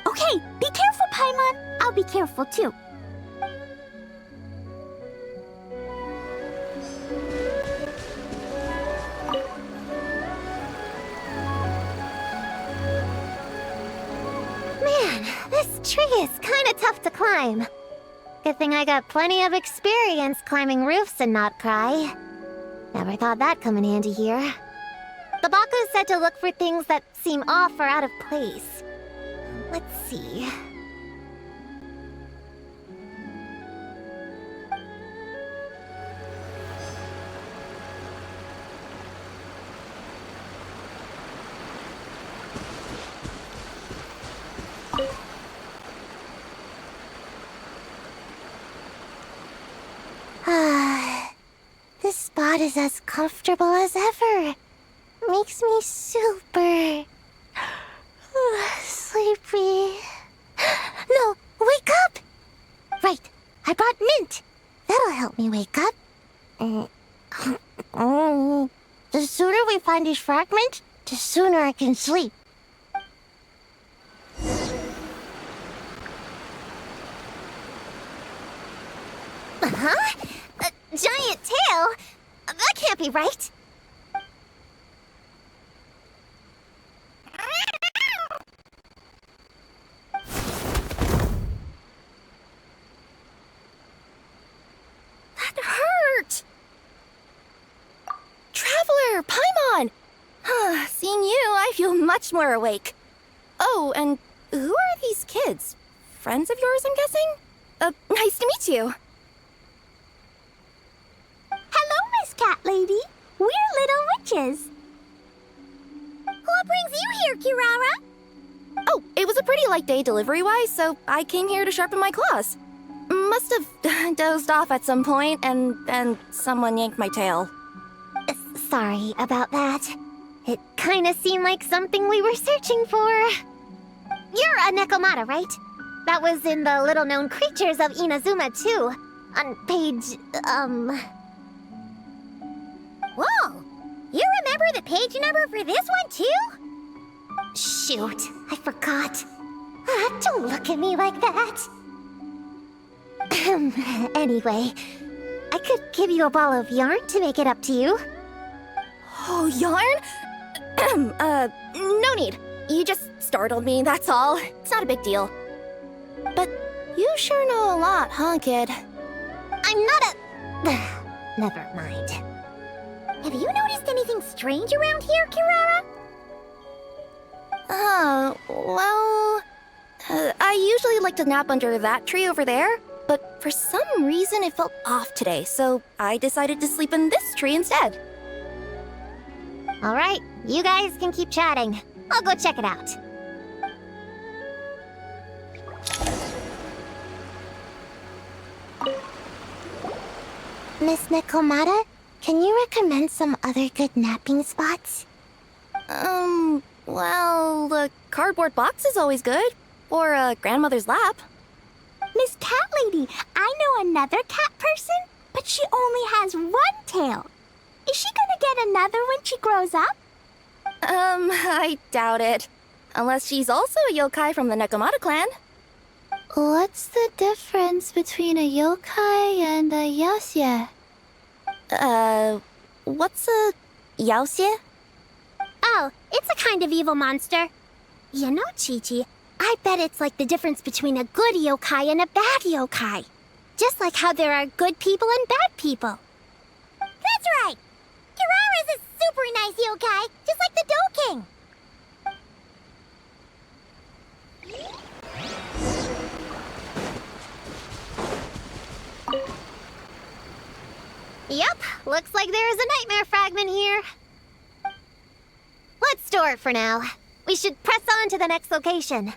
Okay, be careful, Paimon. I'll be careful too. Man, this tree is kind of tough to climb. Good thing I got plenty of experience climbing roofs and not cry. Never thought that'd come in handy here. The Baku said to look for things that seem off or out of place. Let's see. This spot is as comfortable as ever. Makes me super sleepy. No, wake up! Right, I brought mint. That'll help me wake up. The sooner we find these fragments, the sooner I can sleep. Huh? A giant tail? That can't be right. That hurt! Traveler, Paimon! Seeing you, I feel much more awake. Oh, and who are these kids? Friends of yours, I'm guessing? Nice to meet you. Hello, Miss Cat Lady. We're little witches. What brings you here, Kirara? pretty light day delivery-wise, so I came here to sharpen my claws. Must have dozed off at some point, and then someone yanked my tail. Sorry about that. It kinda seemed like something we were searching for. You're a Nekomata, right? That was in the little-known creatures of Inazuma, too. On page, Whoa! You remember the page number for this one, too? Shoot, I forgot. Don't look at me like that. Anyway, I could give you a ball of yarn to make it up to you. Oh, yarn? No need. You just startled me, that's all. It's not a big deal. But you sure know a lot, huh, kid? I'm not a... Never mind. Have you noticed anything strange around here, Kirara? Well... I usually like to nap under that tree over there, but for some reason it felt off today, so I decided to sleep in this tree instead. Alright, you guys can keep chatting. I'll go check it out. Miss Nekomata, can you recommend some other good napping spots? Well, the cardboard box is always good. Or a grandmother's lap. Miss Cat Lady, I know another cat person, but she only has one tail. Is she gonna get another when she grows up? I doubt it. Unless she's also a yokai from the Nekomata clan. What's the difference between a yokai and a yaoxie? What's a yaoxie? Oh, it's a kind of evil monster. You know, Chi-Chi, I bet it's like the difference between a good yokai and a bad yokai. Just like how there are good people and bad people. That's right! Kirara's a super nice yokai, just like the Dough King. Yep, looks like there is a nightmare fragment here. Let's store it for now. We should press on to the next location.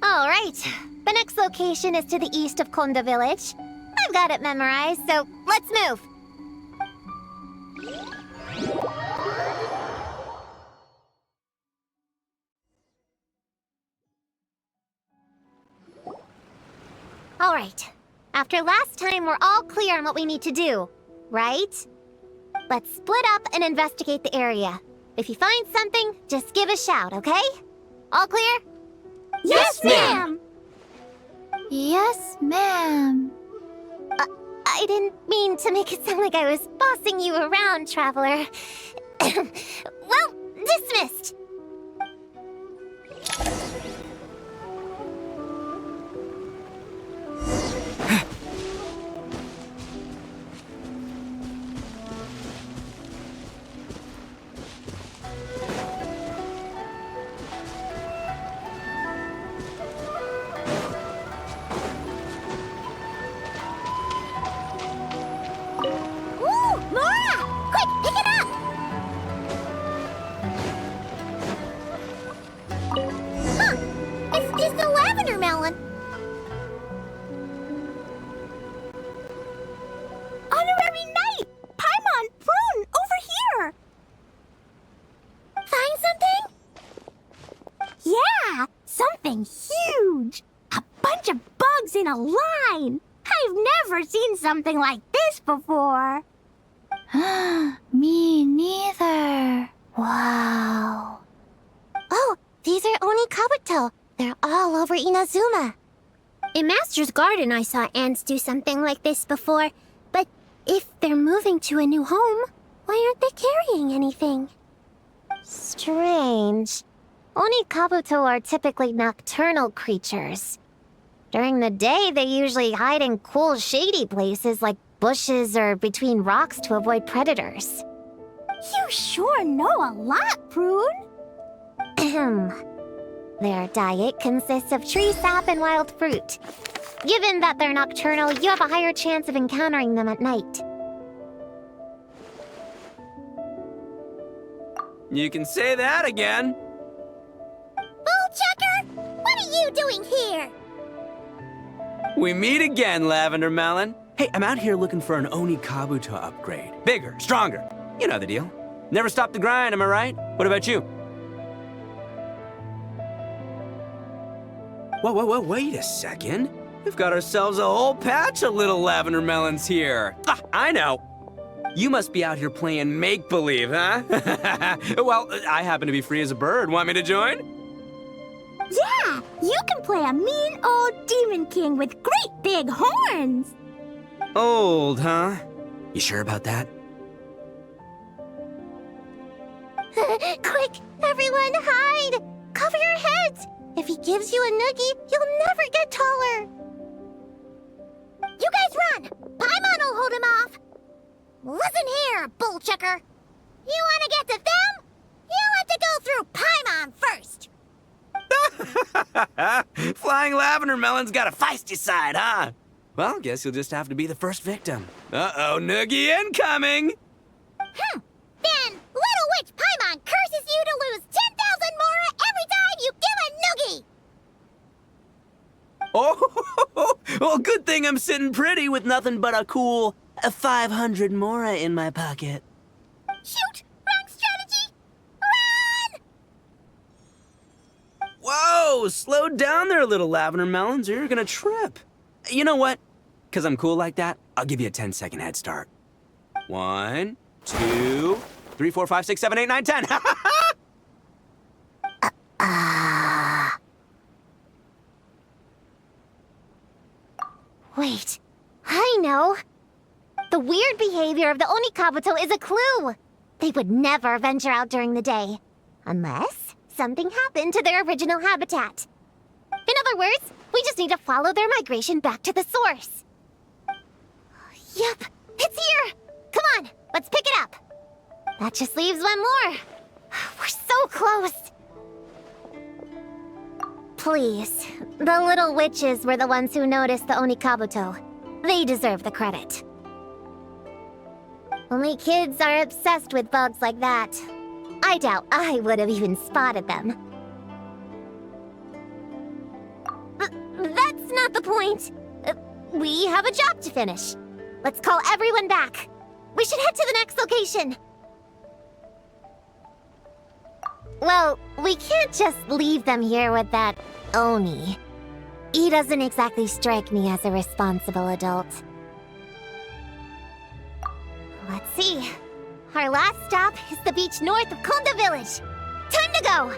All right, the next location is to the east of Konda Village. I've got it memorized, so let's move. All right, after last time, we're all clear on what we need to do, right? Let's split up and investigate the area. If you find something, just give a shout, okay? All clear? Yes, ma'am! Yes, ma'am. I didn't mean to make it sound like I was bossing you around, Traveler. Well, dismissed. Huge! A bunch of bugs in a line! I've never seen something like this before! Me neither. Wow. Oh, these are Onikabuto. They're all over Inazuma. In Master's Garden, I saw ants do something like this before. But if they're moving to a new home, why aren't they carrying anything? Strange. Onikabuto are typically nocturnal creatures. During the day, they usually hide in cool, shady places like bushes or between rocks to avoid predators. You sure know a lot, Prune. Their diet consists of tree sap and wild fruit. Given that they're nocturnal, you have a higher chance of encountering them at night. You can say that again. Bullchucker, what are you doing here? We meet again, Lavender Melon. Hey, I'm out here looking for an Oni Kabuto upgrade. Bigger, stronger. You know the deal. Never stop the grind, am I right? What about you? Whoa, wait a second. We've got ourselves a whole patch of little Lavender Melons here. Ah, I know. You must be out here playing make-believe, huh? Well, I happen to be free as a bird. Want me to join? Yeah, you can play a mean old demon king with great big horns. Old, huh? You sure about that? Quick, everyone hide! Cover your heads! If he gives you a noogie, you'll never get taller. You guys run! Paimon will hold him off! Listen here, bullchucker. You want to get to them? You have to go through Paimon first. Flying Lavender Melon's got a feisty side, huh? Well, guess you'll just have to be the first victim. Uh-oh, noogie incoming! Then, Little Witch Paimon curses you to lose 10,000 mora every time you give a noogie! Oh, well, good thing I'm sitting pretty with nothing but a cool 500 mora in my pocket. Shoot! Wrong strategy! Run! Whoa, slow down there, little Lavender Melons, or you're gonna trip. You know what? Because I'm cool like that, I'll give you a 10-second head start. 1, 2, 3, 4, 5, 6, 7, 8, 9, 10. Wait, I know. The weird behavior of the Oni Kabuto is a clue. They would never venture out during the day, unless something happened to their original habitat. In other words, we just need to follow their migration back to the source. Yep, it's here! Come on, let's pick it up. That just leaves one more. We're so close. Please, the little witches were the ones who noticed the Oni Kabuto. They deserve the credit. Only kids are obsessed with bugs like that. I doubt I would have even spotted them. That's not the point. We have a job to finish. Let's call everyone back. We should head to the next location. Well, we can't just leave them here with that Oni. He doesn't exactly strike me as a responsible adult. Let's see. Our last stop is the beach north of Konda Village. Time to go!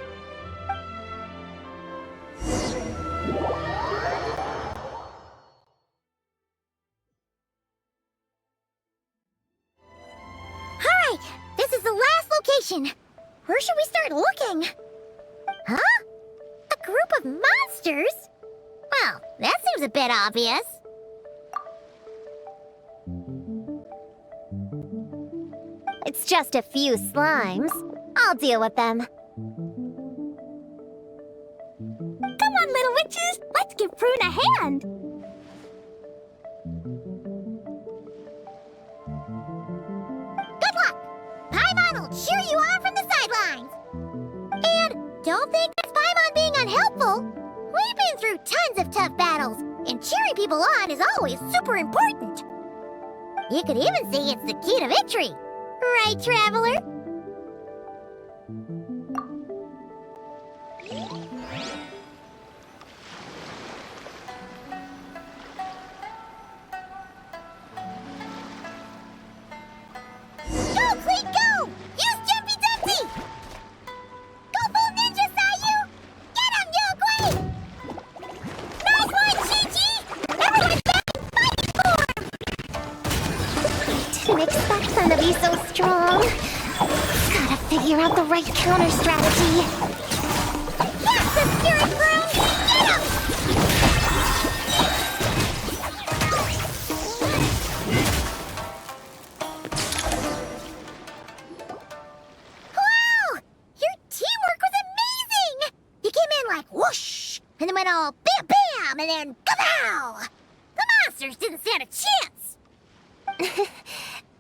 Alright, this is the last location. Where should we start looking? Huh? A group of monsters? Well, that seems a bit obvious. It's just a few slimes. I'll deal with them. Come on, little witches, let's give Prune a hand. Good luck! Paimon will cheer you on from the sidelines. And don't think that's Paimon being unhelpful. We've been through tons of tough battles, and cheering people on is always super important. You could even say it's the key to victory. Right, Traveler? Go, Cleat, go! Use Jumpy Dumpty! Go full ninja, Sayu! Get him, Yogui! Nice one, Chi-Chi! Everyone back in fighting form! Didn't expect them to be so strong. Gotta figure out the right counter strategy. Yes, the Spirit Ground! Get him! Wow! Your teamwork was amazing! You came in like whoosh, and then went all bam bam, and then kapow! The monsters didn't stand a chance!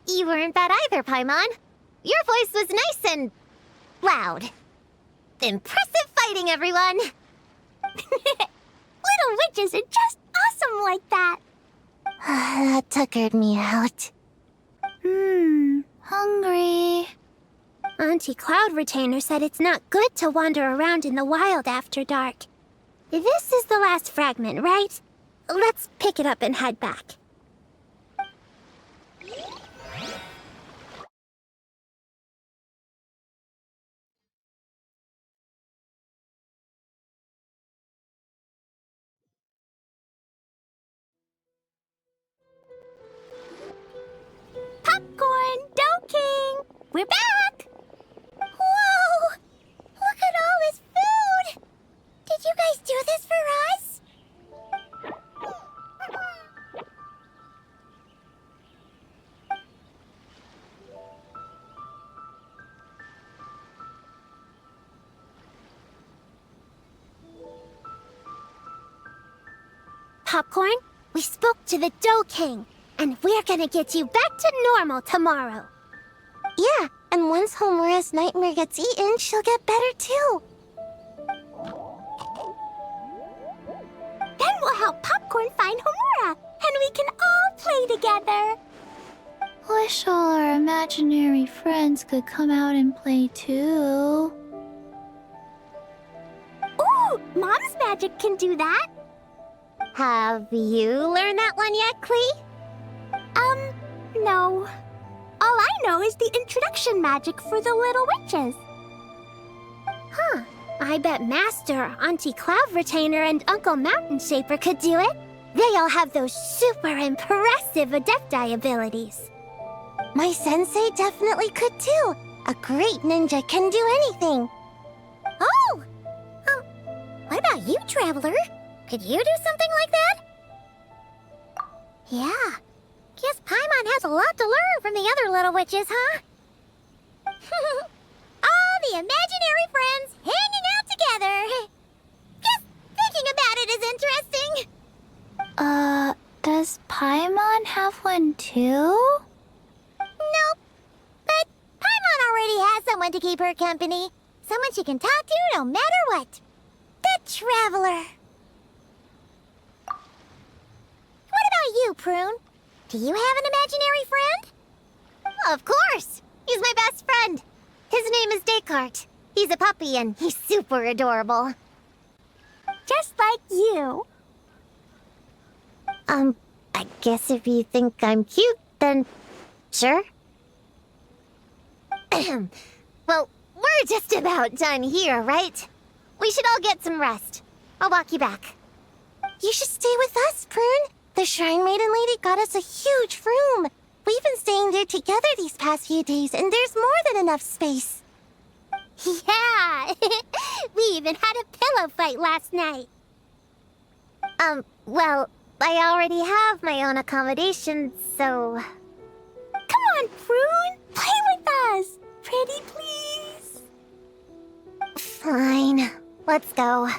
You weren't bad either, Paimon. Your voice was nice and loud. Impressive fighting, everyone! Little witches are just awesome like that. That tuckered me out. Hungry. Auntie Cloud Retainer said it's not good to wander around in the wild after dark. This is the last fragment, right? Let's pick it up and head back. Popcorn, Dough King! We're back! Whoa! Look at all this food! Did you guys do this for us? Popcorn, we spoke to the Dough King, and we're gonna get you back to normal tomorrow. Yeah, and once Homura's nightmare gets eaten, she'll get better too. Then we'll help Popcorn find Homura, and we can all play together. Wish all our imaginary friends could come out and play too. Ooh, Mom's magic can do that. Have you learned that one yet, Klee? No. All I know is the introduction magic for the little witches. Huh. I bet Master, Auntie Cloud Retainer, and Uncle Mountain Shaper could do it. They all have those super impressive Adepti abilities. My sensei definitely could too. A great ninja can do anything. Oh! What about you, Traveler? Could you do something like that? Yeah. Guess Paimon has a lot to learn from the other little witches, huh? All the imaginary friends hanging out together. Just thinking about it is interesting. Does Paimon have one too? Nope. But Paimon already has someone to keep her company. Someone she can talk to no matter what. The Traveler. What about you, Prune? Do you have an imaginary friend? Of course! He's my best friend. His name is Descartes. He's a puppy and he's super adorable. Just like you. I guess if you think I'm cute, then sure. Well, we're just about done here, right? We should all get some rest. I'll walk you back. You should stay with us, Prune. The Shrine Maiden Lady got us a huge room. We've been staying there together these past few days, and there's more than enough space. Yeah! We even had a pillow fight last night. Well, I already have my own accommodation, so... Come on, Prune. Play with us. Pretty please. Fine. Let's go.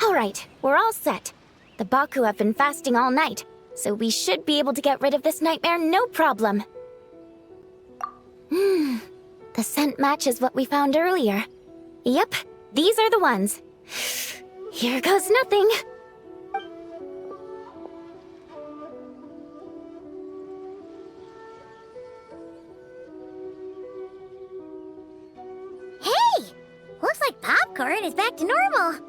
Alright, we're all set. The Baku have been fasting all night, so we should be able to get rid of this nightmare no problem. The scent matches what we found earlier. Yep, these are the ones. Here goes nothing. Hey! Looks like Popcorn is back to normal.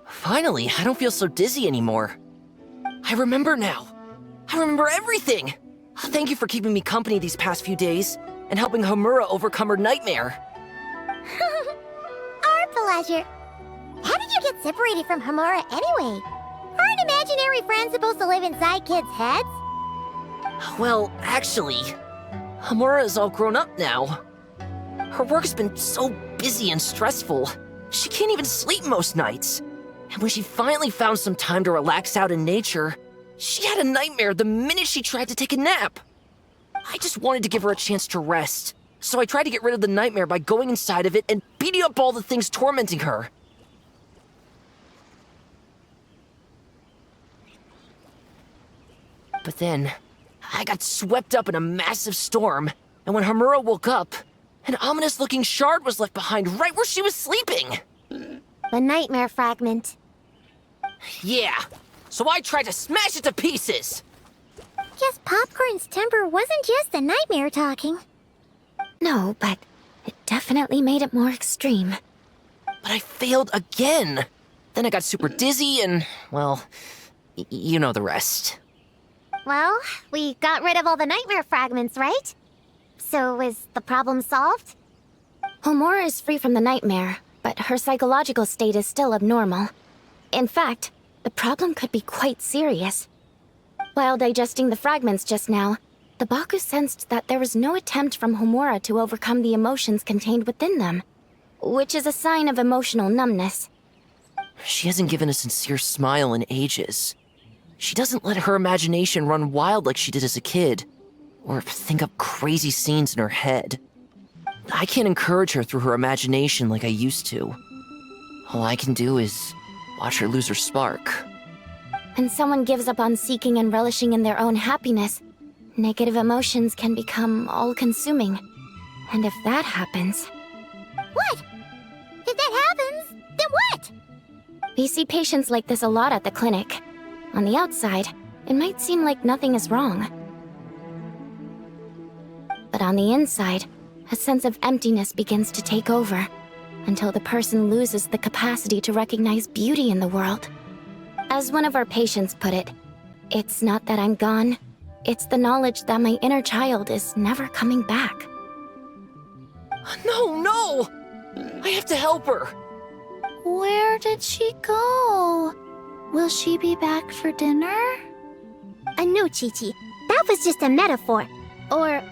Finally, I don't feel so dizzy anymore. I remember now. I remember everything. Thank you for keeping me company these past few days and helping Homura overcome her nightmare. Our pleasure. How did you get separated from Homura anyway? Aren't Aren't imaginary friends supposed to live inside kids' heads? Well, actually, Hamura is all grown up now. Her work's been so busy and stressful, she can't even sleep most nights. And when she finally found some time to relax out in nature, she had a nightmare the minute she tried to take a nap. I just wanted to give her a chance to rest, so I tried to get rid of the nightmare by going inside of it and beating up all the things tormenting her. But then, I got swept up in a massive storm, and when Hamura woke up, an ominous-looking shard was left behind right where she was sleeping. The nightmare fragment. Yeah, so I tried to smash it to pieces. Guess Popcorn's temper wasn't just the nightmare talking. No, but it definitely made it more extreme. But I failed again. Then I got super dizzy and, well, you know the rest. Well, we got rid of all the nightmare fragments, right? So is the problem solved? Homura is free from the nightmare, but her psychological state is still abnormal. In fact, the problem could be quite serious. While digesting the fragments just now, the Baku sensed that there was no attempt from Homura to overcome the emotions contained within them, which is a sign of emotional numbness. She hasn't given a sincere smile in ages. She doesn't let her imagination run wild like she did as a kid, or think up crazy scenes in her head. I can't encourage her through her imagination like I used to. All I can do is watch her lose her spark. When someone gives up on seeking and relishing in their own happiness, negative emotions can become all-consuming. And if that happens... What? If that happens, then what? We see patients like this a lot at the clinic. On the outside, it might seem like nothing is wrong. But on the inside, a sense of emptiness begins to take over, until the person loses the capacity to recognize beauty in the world. As one of our patients put it, it's not that I'm gone, it's the knowledge that my inner child is never coming back. No! I have to help her! Where did she go? Will she be back for dinner? No, Chi-Chi. That was just a metaphor. Or,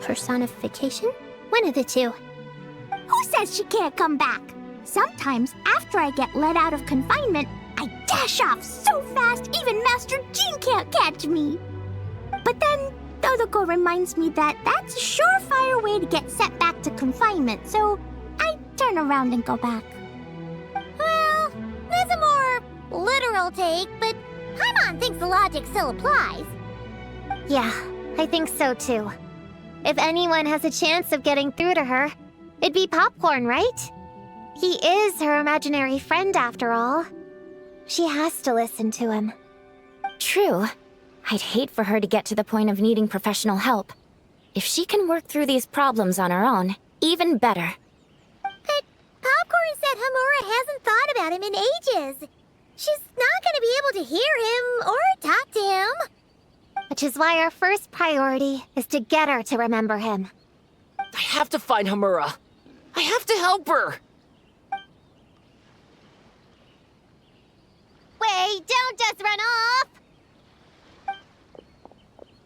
personification? One of the two. Who says she can't come back? Sometimes, after I get let out of confinement, I dash off so fast even Master Jean can't catch me. But then, Dodoko reminds me that that's a surefire way to get sent back to confinement, so I turn around and go back. Well, that's a more literal take, but Paimon thinks the logic still applies. Yeah, I think so too. If anyone has a chance of getting through to her, it'd be Popcorn, right? He is her imaginary friend after all. She has to listen to him. True. I'd hate for her to get to the point of needing professional help. If she can work through these problems on her own, even better. But Popcorn said Hamura hasn't thought about him in ages. She's not gonna be able to hear him or talk to him. Which is why our first priority is to get her to remember him. I have to find Hamura. I have to help her! Wait, don't just run off!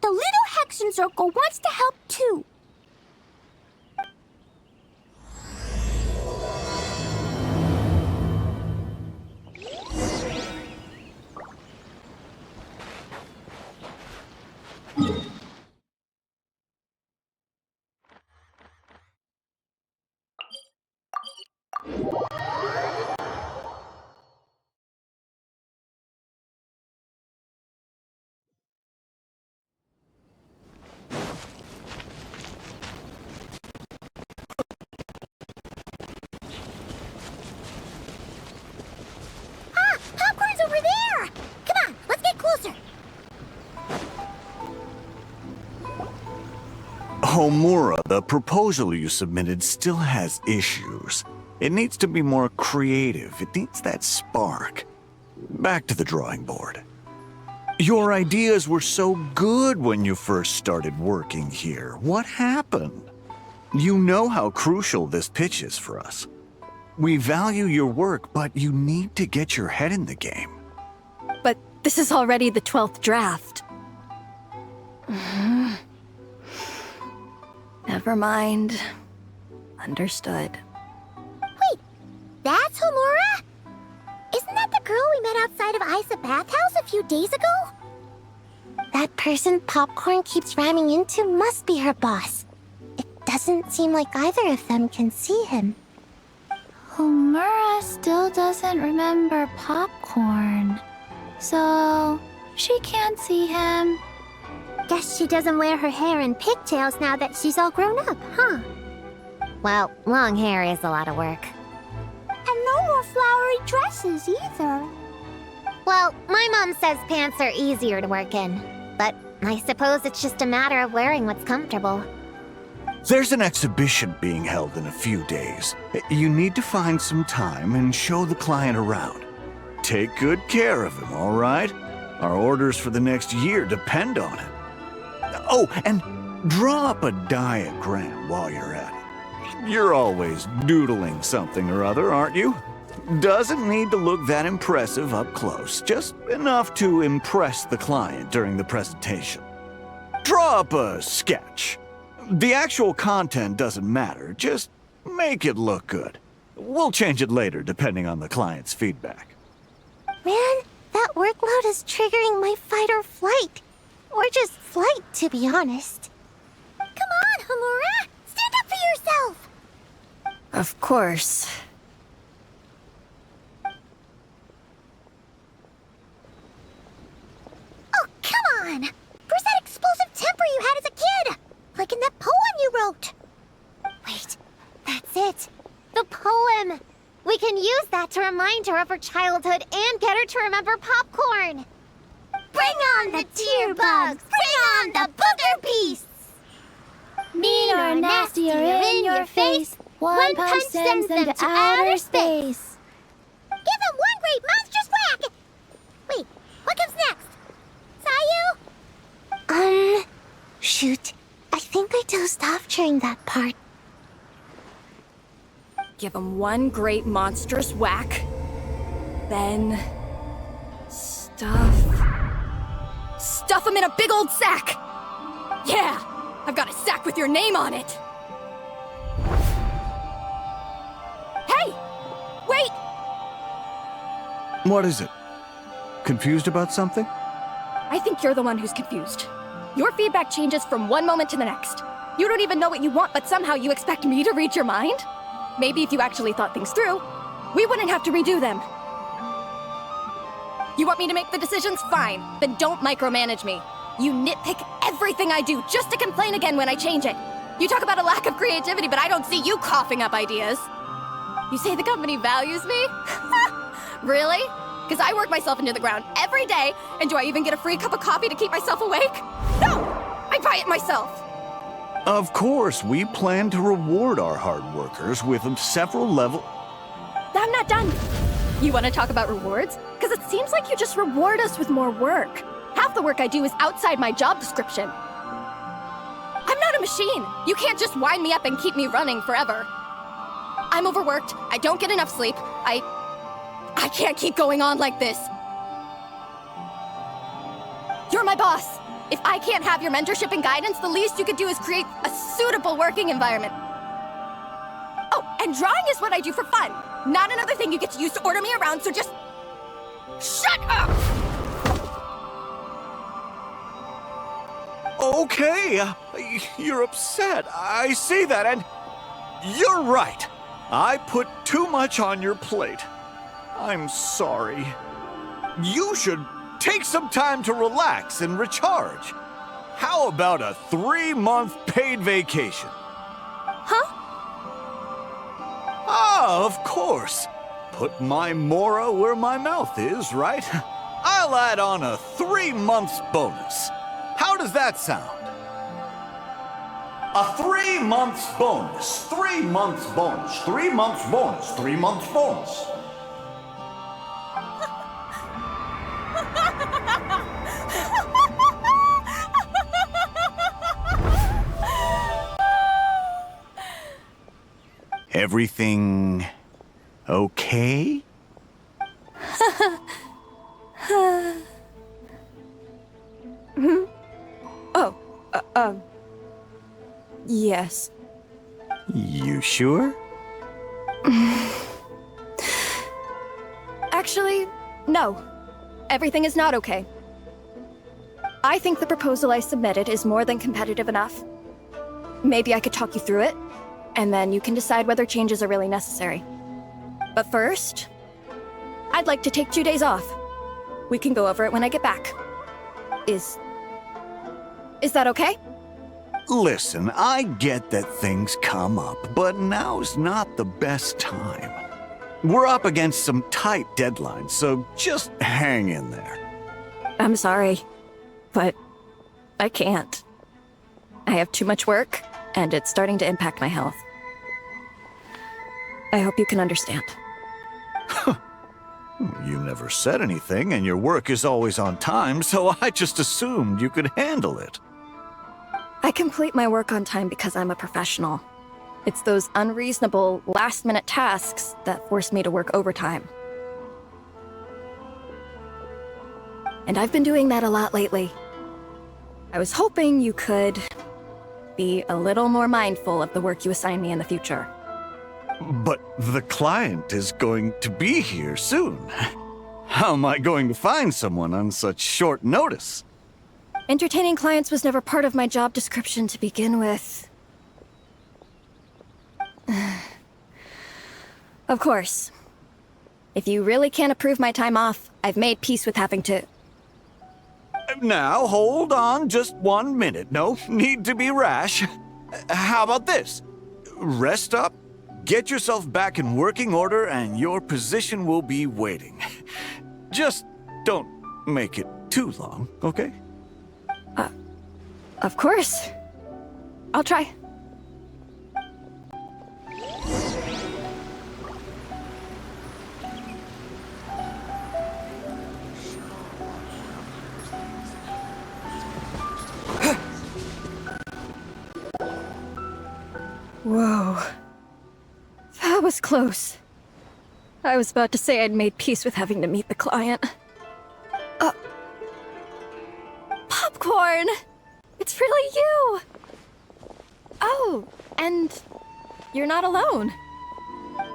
The little Hexen Circle wants to help too. Popcorn's over there! Come on, let's get closer! Homura, the proposal you submitted still has issues. It needs to be more creative. It needs that spark. Back to the drawing board. Your ideas were so good when you first started working here. What happened? You know how crucial this pitch is for us. We value your work, but you need to get your head in the game. This is already the 12th draft. Never mind. Understood. Wait, that's Homura? Isn't that the girl we met outside of Isa Bathhouse a few days ago? That person Popcorn keeps ramming into must be her boss. It doesn't seem like either of them can see him. Homura still doesn't remember Popcorn. So, she can't see him. Guess she doesn't wear her hair in pigtails now that she's all grown up, huh? Well, long hair is a lot of work. And no more flowery dresses either. Well, my mom says pants are easier to work in. But I suppose it's just a matter of wearing what's comfortable. There's an exhibition being held in a few days. You need to find some time and show the client around. Take good care of him, all right? Our orders for the next year depend on it. Oh, and draw up a diagram while you're at it. You're always doodling something or other, aren't you? Doesn't need to look that impressive up close, just enough to impress the client during the presentation. Draw up a sketch. The actual content doesn't matter, just make it look good. We'll change it later depending on the client's feedback. Man, that workload is triggering my fight or flight. Or just flight, to be honest. Come on, Homura! Stand up for yourself! Of course. Oh, come on! Where's that explosive temper you had as a kid? Like in that poem you wrote. Wait, that's it. The poem! We can use that to remind her of her childhood and get her to remember Popcorn. Bring on the tear bugs! Bring on the booger beasts! Mean or nasty or in your face, one punch sends them to outer space. Give them one great monstrous whack! Wait, what comes next? Sayu? Shoot. I think I dozed off during that part. Give him one great monstrous whack. Then... Stuff him in a big old sack! Yeah! I've got a sack with your name on it! Hey! Wait! What is it? Confused about something? I think you're the one who's confused. Your feedback changes from one moment to the next. You don't even know what you want, but somehow you expect me to read your mind? Maybe if you actually thought things through, we wouldn't have to redo them. You want me to make the decisions? Fine. Then don't micromanage me. You nitpick everything I do just to complain again when I change it. You talk about a lack of creativity, but I don't see you coughing up ideas. You say the company values me? Really? Because I work myself into the ground every day, and do I even get a free cup of coffee to keep myself awake? No! I buy it myself! Of course, we plan to reward our hard workers with several level... I'm not done. You want to talk about rewards? Because it seems like you just reward us with more work. Half the work I do is outside my job description. I'm not a machine. You can't just wind me up and keep me running forever. I'm overworked. I don't get enough sleep. I can't keep going on like this. You're my boss. If I can't have your mentorship and guidance, the least you could do is create a suitable working environment. Oh, and drawing is what I do for fun. Not another thing you get to use to order me around, so just... shut up! Okay, you're upset. I see that, and you're right. I put too much on your plate. I'm sorry. You should take some time to relax and recharge. How about a 3-month paid vacation? Huh? Ah, of course. Put my Mora where my mouth is, right? I'll add on a 3 months bonus. How does that sound? A 3 months bonus. 3 months bonus. 3 months bonus. 3 months bonus. Everything okay? Oh, yes. You sure? Actually, no. Everything is not okay. I think the proposal I submitted is more than competitive enough. Maybe I could talk you through it, and then you can decide whether changes are really necessary. But first, I'd like to take 2 days off. We can go over it when I get back. Is that okay? Listen, I get that things come up, but now's not the best time. We're up against some tight deadlines, so just hang in there. I'm sorry, but I can't. I have too much work, and it's starting to impact my health. I hope you can understand. You never said anything, and your work is always on time, so I just assumed you could handle it. I complete my work on time because I'm a professional. It's those unreasonable, last-minute tasks that force me to work overtime. And I've been doing that a lot lately. I was hoping you could be a little more mindful of the work you assign me in the future. But the client is going to be here soon. How am I going to find someone on such short notice? Entertaining clients was never part of my job description to begin with. Of course. If you really can't approve my time off, I've made peace with having to... Now, hold on just 1 minute. No need to be rash. How about this? Rest up, get yourself back in working order, and your position will be waiting. Just don't make it too long, okay? Of course. I'll try. Whoa. That was close. I was about to say I'd made peace with having to meet the client. Popcorn! It's really you! Oh, and you're not alone.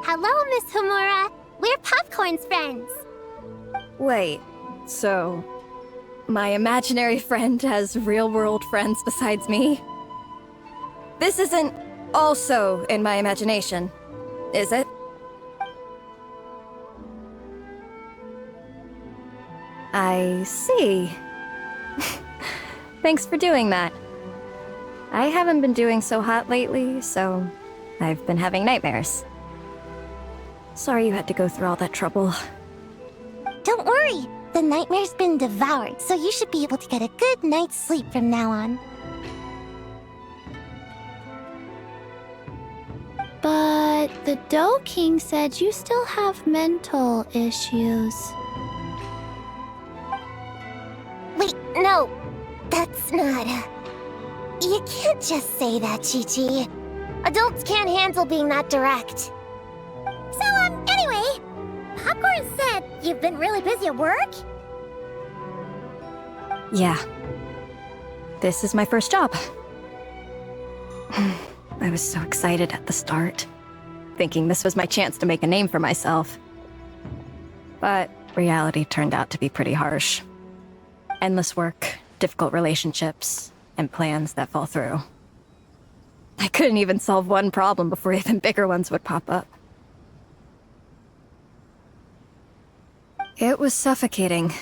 Hello, Miss Homura. We're Popcorn's friends. Wait, so my imaginary friend has real-world friends besides me? This isn't also in my imagination, is it? I see. Thanks for doing that. I haven't been doing so hot lately, so I've been having nightmares. Sorry you had to go through all that trouble. Don't worry. The nightmare's been devoured, so you should be able to get a good night's sleep from now on. But the Dough King said you still have mental issues. Wait, no. That's not... You can't just say that, Chi-Chi. Adults can't handle being that direct. So, anyway, Popcorn said you've been really busy at work? Yeah. This is my first job. I was so excited at the start, thinking this was my chance to make a name for myself. But reality turned out to be pretty harsh. Endless work, difficult relationships, and plans that fall through. I couldn't even solve one problem before even bigger ones would pop up. It was suffocating.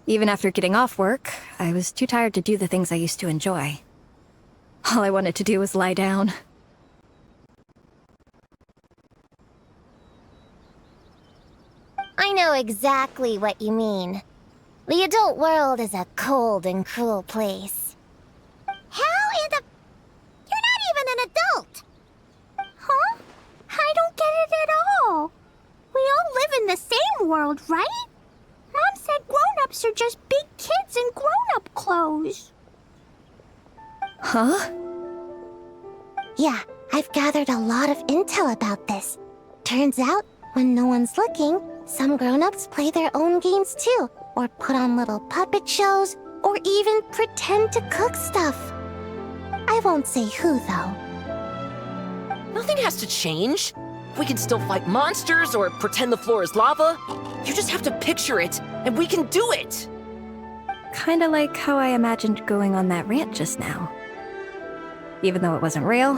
Even after getting off work, I was too tired to do the things I used to enjoy. All I wanted to do was lie down. I know exactly what you mean. The adult world is a cold and cruel place. How in the... You're not even an adult! Huh? I don't get it at all. We all live in the same world, right? Mom said grown-ups are just big kids in grown-up clothes. Huh? Yeah, I've gathered a lot of intel about this. Turns out, when no one's looking, some grown-ups play their own games too, or put on little puppet shows, or even pretend to cook stuff. I won't say who, though. Nothing has to change. We can still fight monsters or pretend the floor is lava. You just have to picture it, and we can do it! Kinda like how I imagined going on that rant just now. Even though it wasn't real,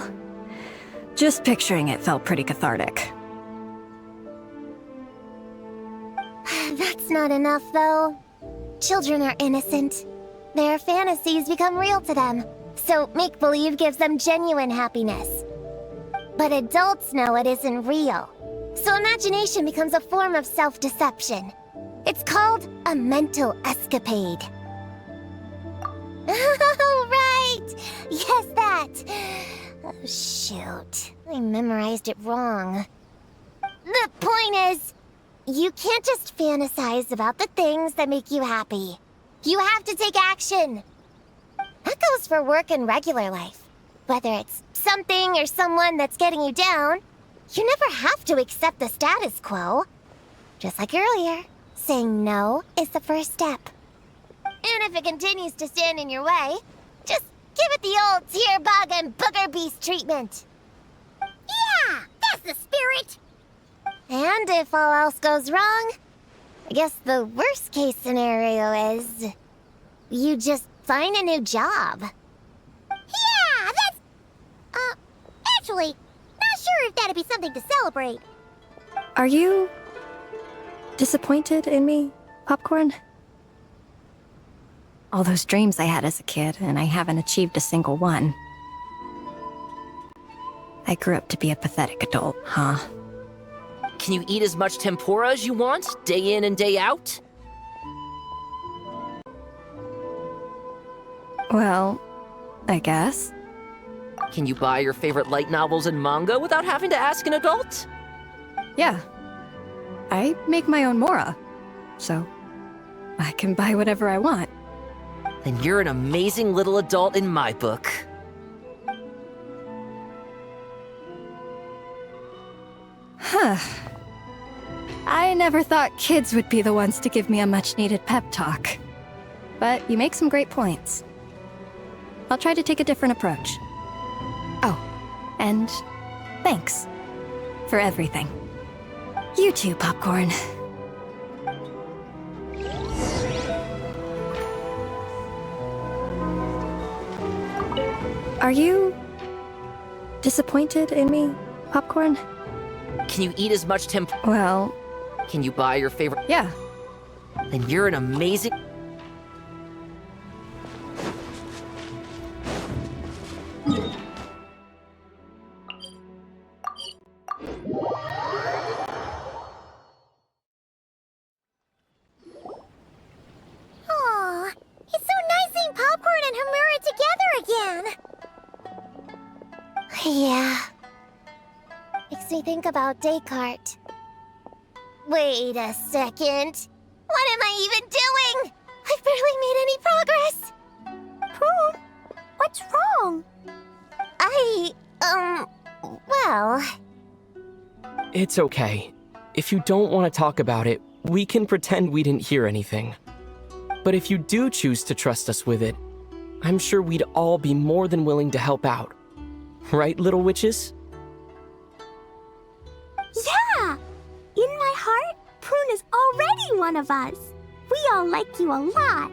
just picturing it felt pretty cathartic. That's not enough, though. Children are innocent. Their fantasies become real to them, so make-believe gives them genuine happiness. But adults know it isn't real, so imagination becomes a form of self-deception. It's called a mental escapade. Oh, right! Yes, that! Oh, shoot. I memorized it wrong. The point is, you can't just fantasize about the things that make you happy. You have to take action. That goes for work and regular life. Whether it's something or someone that's getting you down, you never have to accept the status quo. Just like earlier, saying no is the first step. And if it continues to stand in your way, just give it the old tear bug and booger beast treatment. Yeah, that's the spirit! And if all else goes wrong, I guess the worst case scenario is you just find a new job. Yeah, that's... actually, not sure if that'd be something to celebrate. Are you disappointed in me, Popcorn? All those dreams I had as a kid, and I haven't achieved a single one. I grew up to be a pathetic adult, huh? Can you eat as much tempura as you want, day in and day out? Well, I guess. Can you buy your favorite light novels and manga without having to ask an adult? Yeah. I make my own mora, so I can buy whatever I want. Then you're an amazing little adult in my book. Huh. I never thought kids would be the ones to give me a much-needed pep talk. But you make some great points. I'll try to take a different approach. Oh, and thanks for everything. You too, Popcorn. Are you disappointed in me, Popcorn? Can you eat as much Well, Can you buy your favorite... yeah. Then you're an amazing... Aw, it's so nice seeing Popcorn and Hamura together again. Yeah. Makes me think about Descartes. Wait a second. What am I even doing? I've barely made any progress. Prune, what's wrong? Well... It's okay. If you don't want to talk about it, we can pretend we didn't hear anything. But if you do choose to trust us with it, I'm sure we'd all be more than willing to help out. Right, little witches? Yeah! In my heart, Prune is already one of us. We all like you a lot.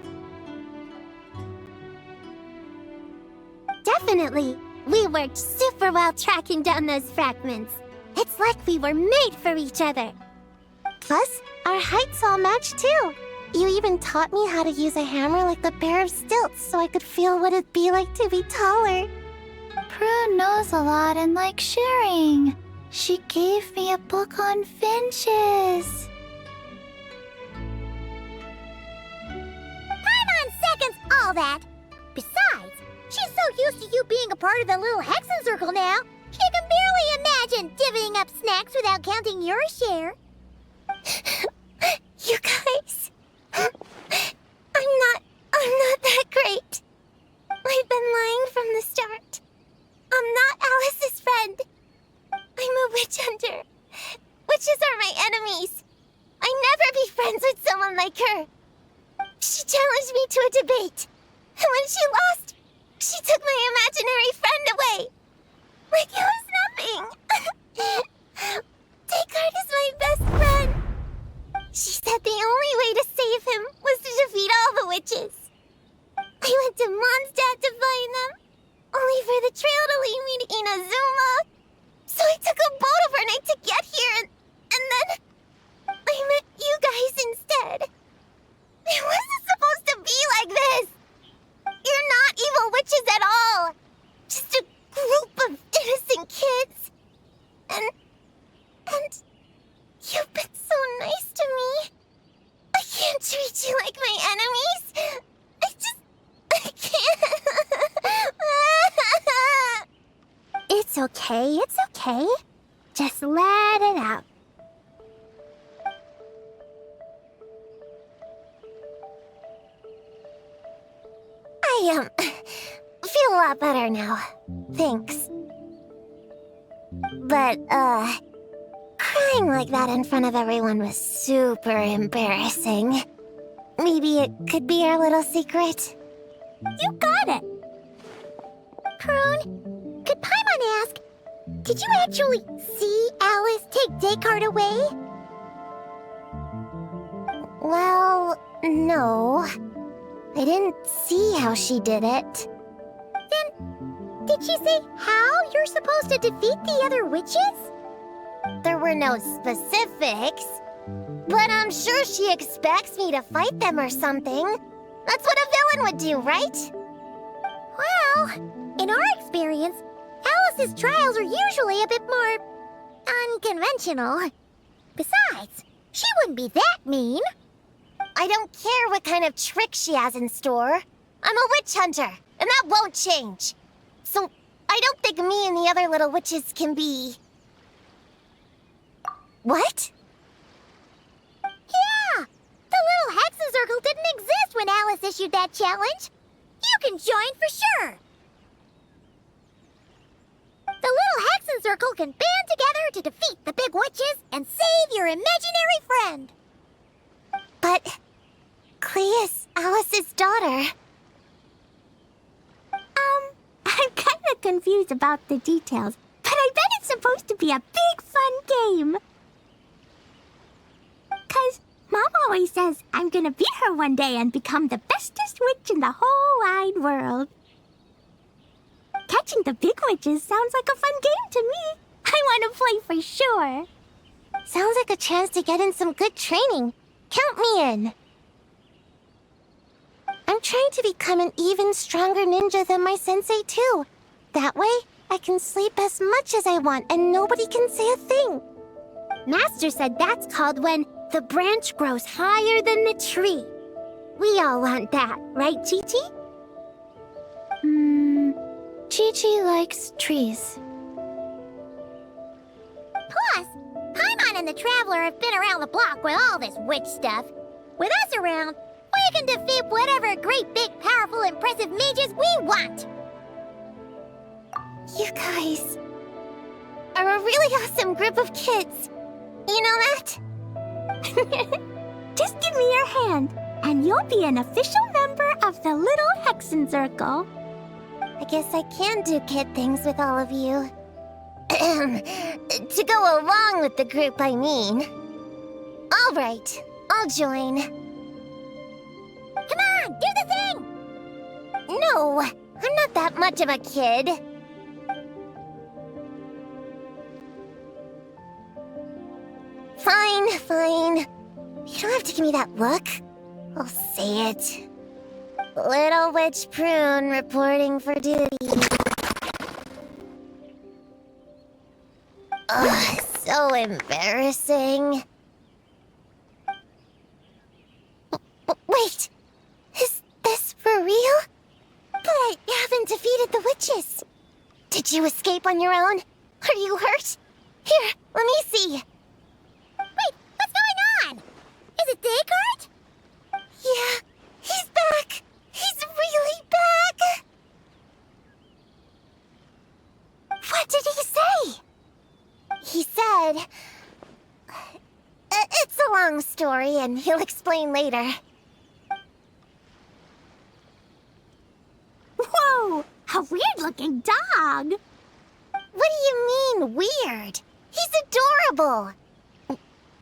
Definitely. We worked super well tracking down those fragments. It's like we were made for each other. Plus, our heights all match too. You even taught me how to use a hammer like the pair of stilts so I could feel what it'd be like to be taller. Prune knows a lot and likes sharing. She gave me a book on finches. Paimon seconds all that. Besides, she's so used to you being a part of the little Hexen Circle now, she can barely imagine divvying up snacks without counting your share. You guys, I'm not that great. I've been lying from the start. I'm not Alice's friend. I'm a witch hunter. Witches are my enemies. I never be friends with someone like her. She challenged me to a debate. And when she lost, she took my imaginary friend away. Like it was nothing. Descartes is my best friend. She said the only way to save him was to defeat all the witches. I went to Mondstadt to find them, only for the trail to lead me to Inazuma. So I took a boat overnight to get here, and then I met you guys instead. It wasn't supposed to be like this. You're not evil witches at all. Just a group of innocent kids. And you've been so nice to me. I can't treat you like my enemies. I can't. It's okay, it's okay. Just let it out. I feel a lot better now. Thanks. But, crying like that in front of everyone was super embarrassing. Maybe it could be our little secret? You got it. Prune, could Paimon ask, did you actually see Alice take Descartes away? Well, no. I didn't see how she did it. Then, did she say how you're supposed to defeat the other witches? There were no specifics, but I'm sure she expects me to fight them or something. That's what a villain would do, right? Well, in our experience, Alice's trials are usually a bit more unconventional. Besides, she wouldn't be that mean. I don't care what kind of trick she has in store. I'm a witch hunter, and that won't change. So, I don't think me and the other little witches can be... What? Yeah! The little Hexen Circle didn't exist when Alice issued that challenge. You can join for sure. The little Hexen Circle can band together to defeat the big witches and save your imaginary friend. But Clea's Alice's daughter. I'm kinda confused about the details, but I bet it's supposed to be a big fun game. 'Cause Mom always says I'm gonna beat her one day and become the bestest witch in the whole wide world. Catching the big witches sounds like a fun game to me. I wanna play for sure. Sounds like a chance to get in some good training. Count me in. I'm trying to become an even stronger ninja than my sensei, too. That way, I can sleep as much as I want and nobody can say a thing. Master said that's called when the branch grows higher than the tree. We all want that, right, Chi-Chi? Chi-Chi likes trees. Plus, Paimon and the Traveler have been around the block with all this witch stuff. With us around, we can defeat whatever great, big, powerful, impressive mages we want. You guys are a really awesome group of kids. You know that? Just give me your hand, and you'll be an official member of the Little Hexen Circle. I guess I can do kid things with all of you. To go along with the group, I mean. All right, I'll join. Come on, do the thing! No, I'm not that much of a kid. Fine. You don't have to give me that look. I'll say it. Little Witch Prune reporting for duty. Ugh, so embarrassing. Wait, is this for real? But I haven't defeated the witches. Did you escape on your own? Are you hurt? Here, let me see. Wait, what's going on? Is it Descartes? Yeah, he's back. He's really back. What did he say? He said... It's a long story, and he'll explain later. Whoa! A weird-looking dog! What do you mean, weird? He's adorable!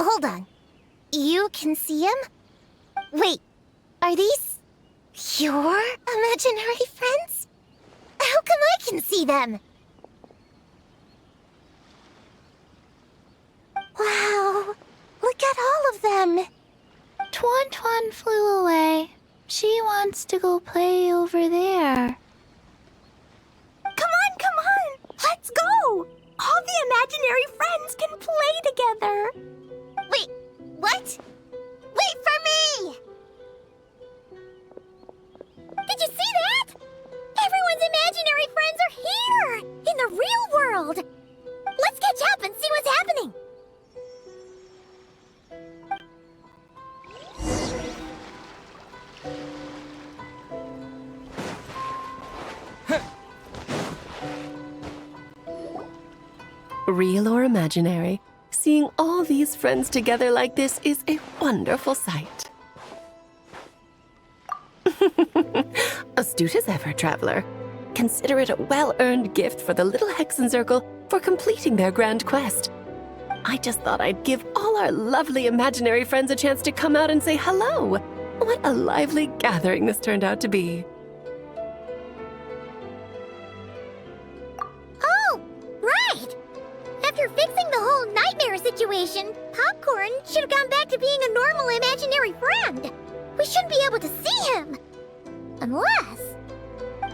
Hold on. You can see him? Wait, are these your imaginary friends? How come I can see them? Wow, look at all of them. Tuan Tuan flew away. She wants to go play over there. Come on! Let's go! All the imaginary friends can play together! Wait, what? Wait for me! Did you see that? Everyone's imaginary friends are here! In the real world! Let's catch up and see what's happening! Real or imaginary, seeing all these friends together like this is a wonderful sight. Astute as ever, traveler. Consider it a well-earned gift for the little Hexen Circle for completing their grand quest. I just thought I'd give all our lovely imaginary friends a chance to come out and say hello. What a lively gathering this turned out to be. Oh, right! After fixing the whole nightmare situation, Popcorn should have gone back to being a normal imaginary friend. We shouldn't be able to see him. Unless...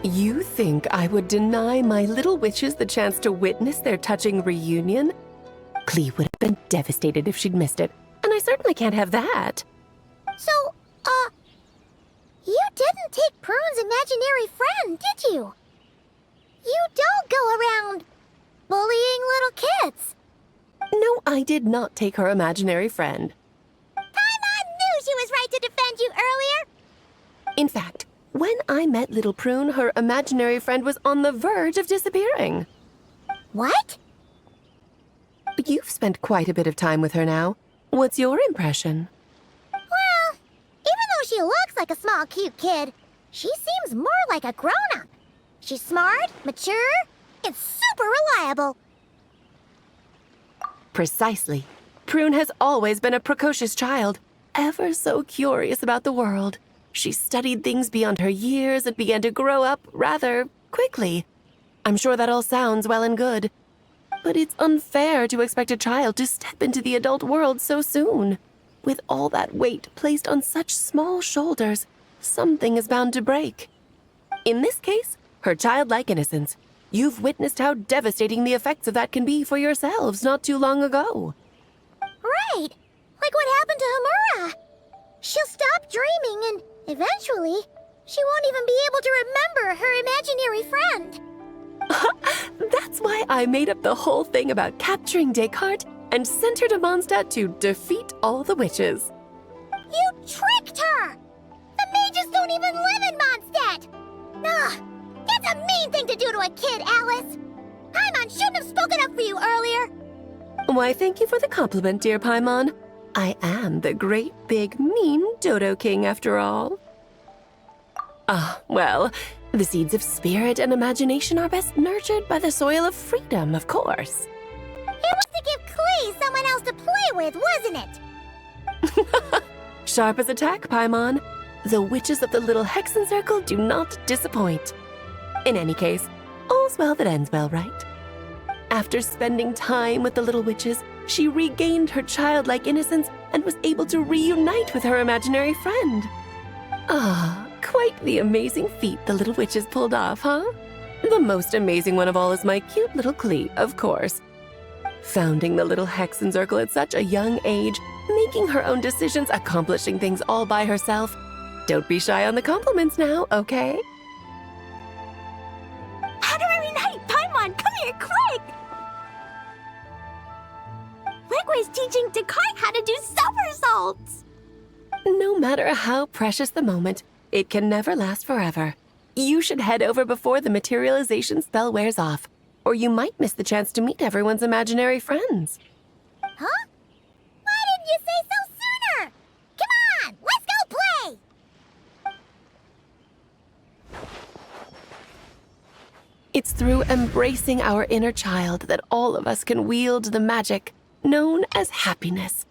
You think I would deny my little witches the chance to witness their touching reunion? Clee would have been devastated if she'd missed it, and I certainly can't have that. So, you didn't take Prune's imaginary friend, did you? You don't go around bullying little kids. No, I did not take her imaginary friend. Paimon knew she was right to defend you earlier. In fact, when I met little Prune, her imaginary friend was on the verge of disappearing. What? You've spent quite a bit of time with her now. What's your impression? Well, even though she looks like a small, cute kid, she seems more like a grown-up. She's smart, mature, and super reliable. Precisely. Prune has always been a precocious child, ever so curious about the world. She studied things beyond her years and began to grow up rather quickly. I'm sure that all sounds well and good. But it's unfair to expect a child to step into the adult world so soon. With all that weight placed on such small shoulders, something is bound to break. In this case, her childlike innocence. You've witnessed how devastating the effects of that can be for yourselves not too long ago. Right, like what happened to Hamura. She'll stop dreaming and eventually, she won't even be able to remember her imaginary friend. That's why I made up the whole thing about capturing Descartes and sent her to Mondstadt to defeat all the witches. You tricked her! The mages don't even live in Mondstadt! Ugh, that's a mean thing to do to a kid, Alice! Paimon shouldn't have spoken up for you earlier! Why, thank you for the compliment, dear Paimon. I am the great, big, mean Dodo King, after all. Well, the seeds of spirit and imagination are best nurtured by the soil of freedom, of course. It was to give Klee someone else to play with, wasn't it? Sharp as a tack, Paimon. The witches of the Little Hexen Circle do not disappoint. In any case, all's well that ends well, right? After spending time with the little witches, she regained her childlike innocence and was able to reunite with her imaginary friend. Quite the amazing feat the little witches pulled off, huh? The most amazing one of all is my cute little Klee, of course. Founding the Little Hexen Circle at such a young age, making her own decisions, accomplishing things all by herself. Don't be shy on the compliments now, okay? How do I reunite? Paimon, come here, quick! Wigway's teaching Descartes how to do somersaults! No matter how precious the moment, it can never last forever. You should head over before the materialization spell wears off, or you might miss the chance to meet everyone's imaginary friends. Huh? Why didn't you say so sooner? Come on, let's go play! It's through embracing our inner child that all of us can wield the magic known as happiness.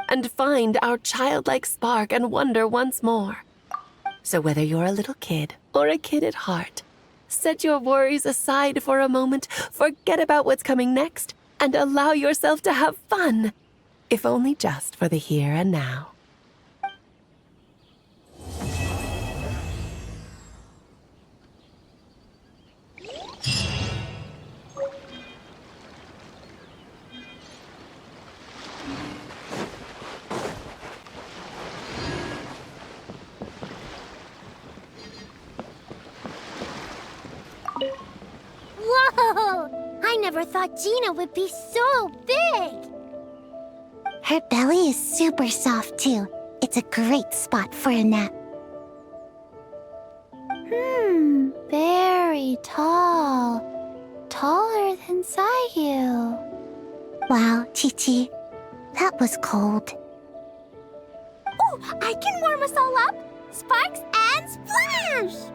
And find our childlike spark and wonder once more. So whether you're a little kid or a kid at heart, set your worries aside for a moment, forget about what's coming next, and allow yourself to have fun, if only just for the here and now. Whoa! I never thought Gina would be so big! Her belly is super soft, too. It's a great spot for a nap. Very tall. Taller than Sayu. Wow, Chi-Chi. That was cold. Ooh, I can warm us all up! Sparks and splash!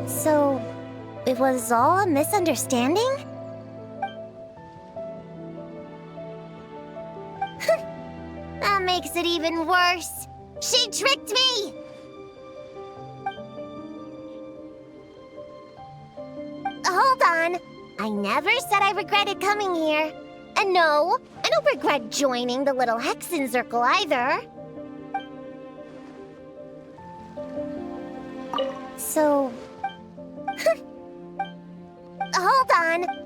So, it was all a misunderstanding? That makes it even worse. She tricked me! Hold on. I never said I regretted coming here. And no, I don't regret joining the little Hexen Circle either. So, Hold on.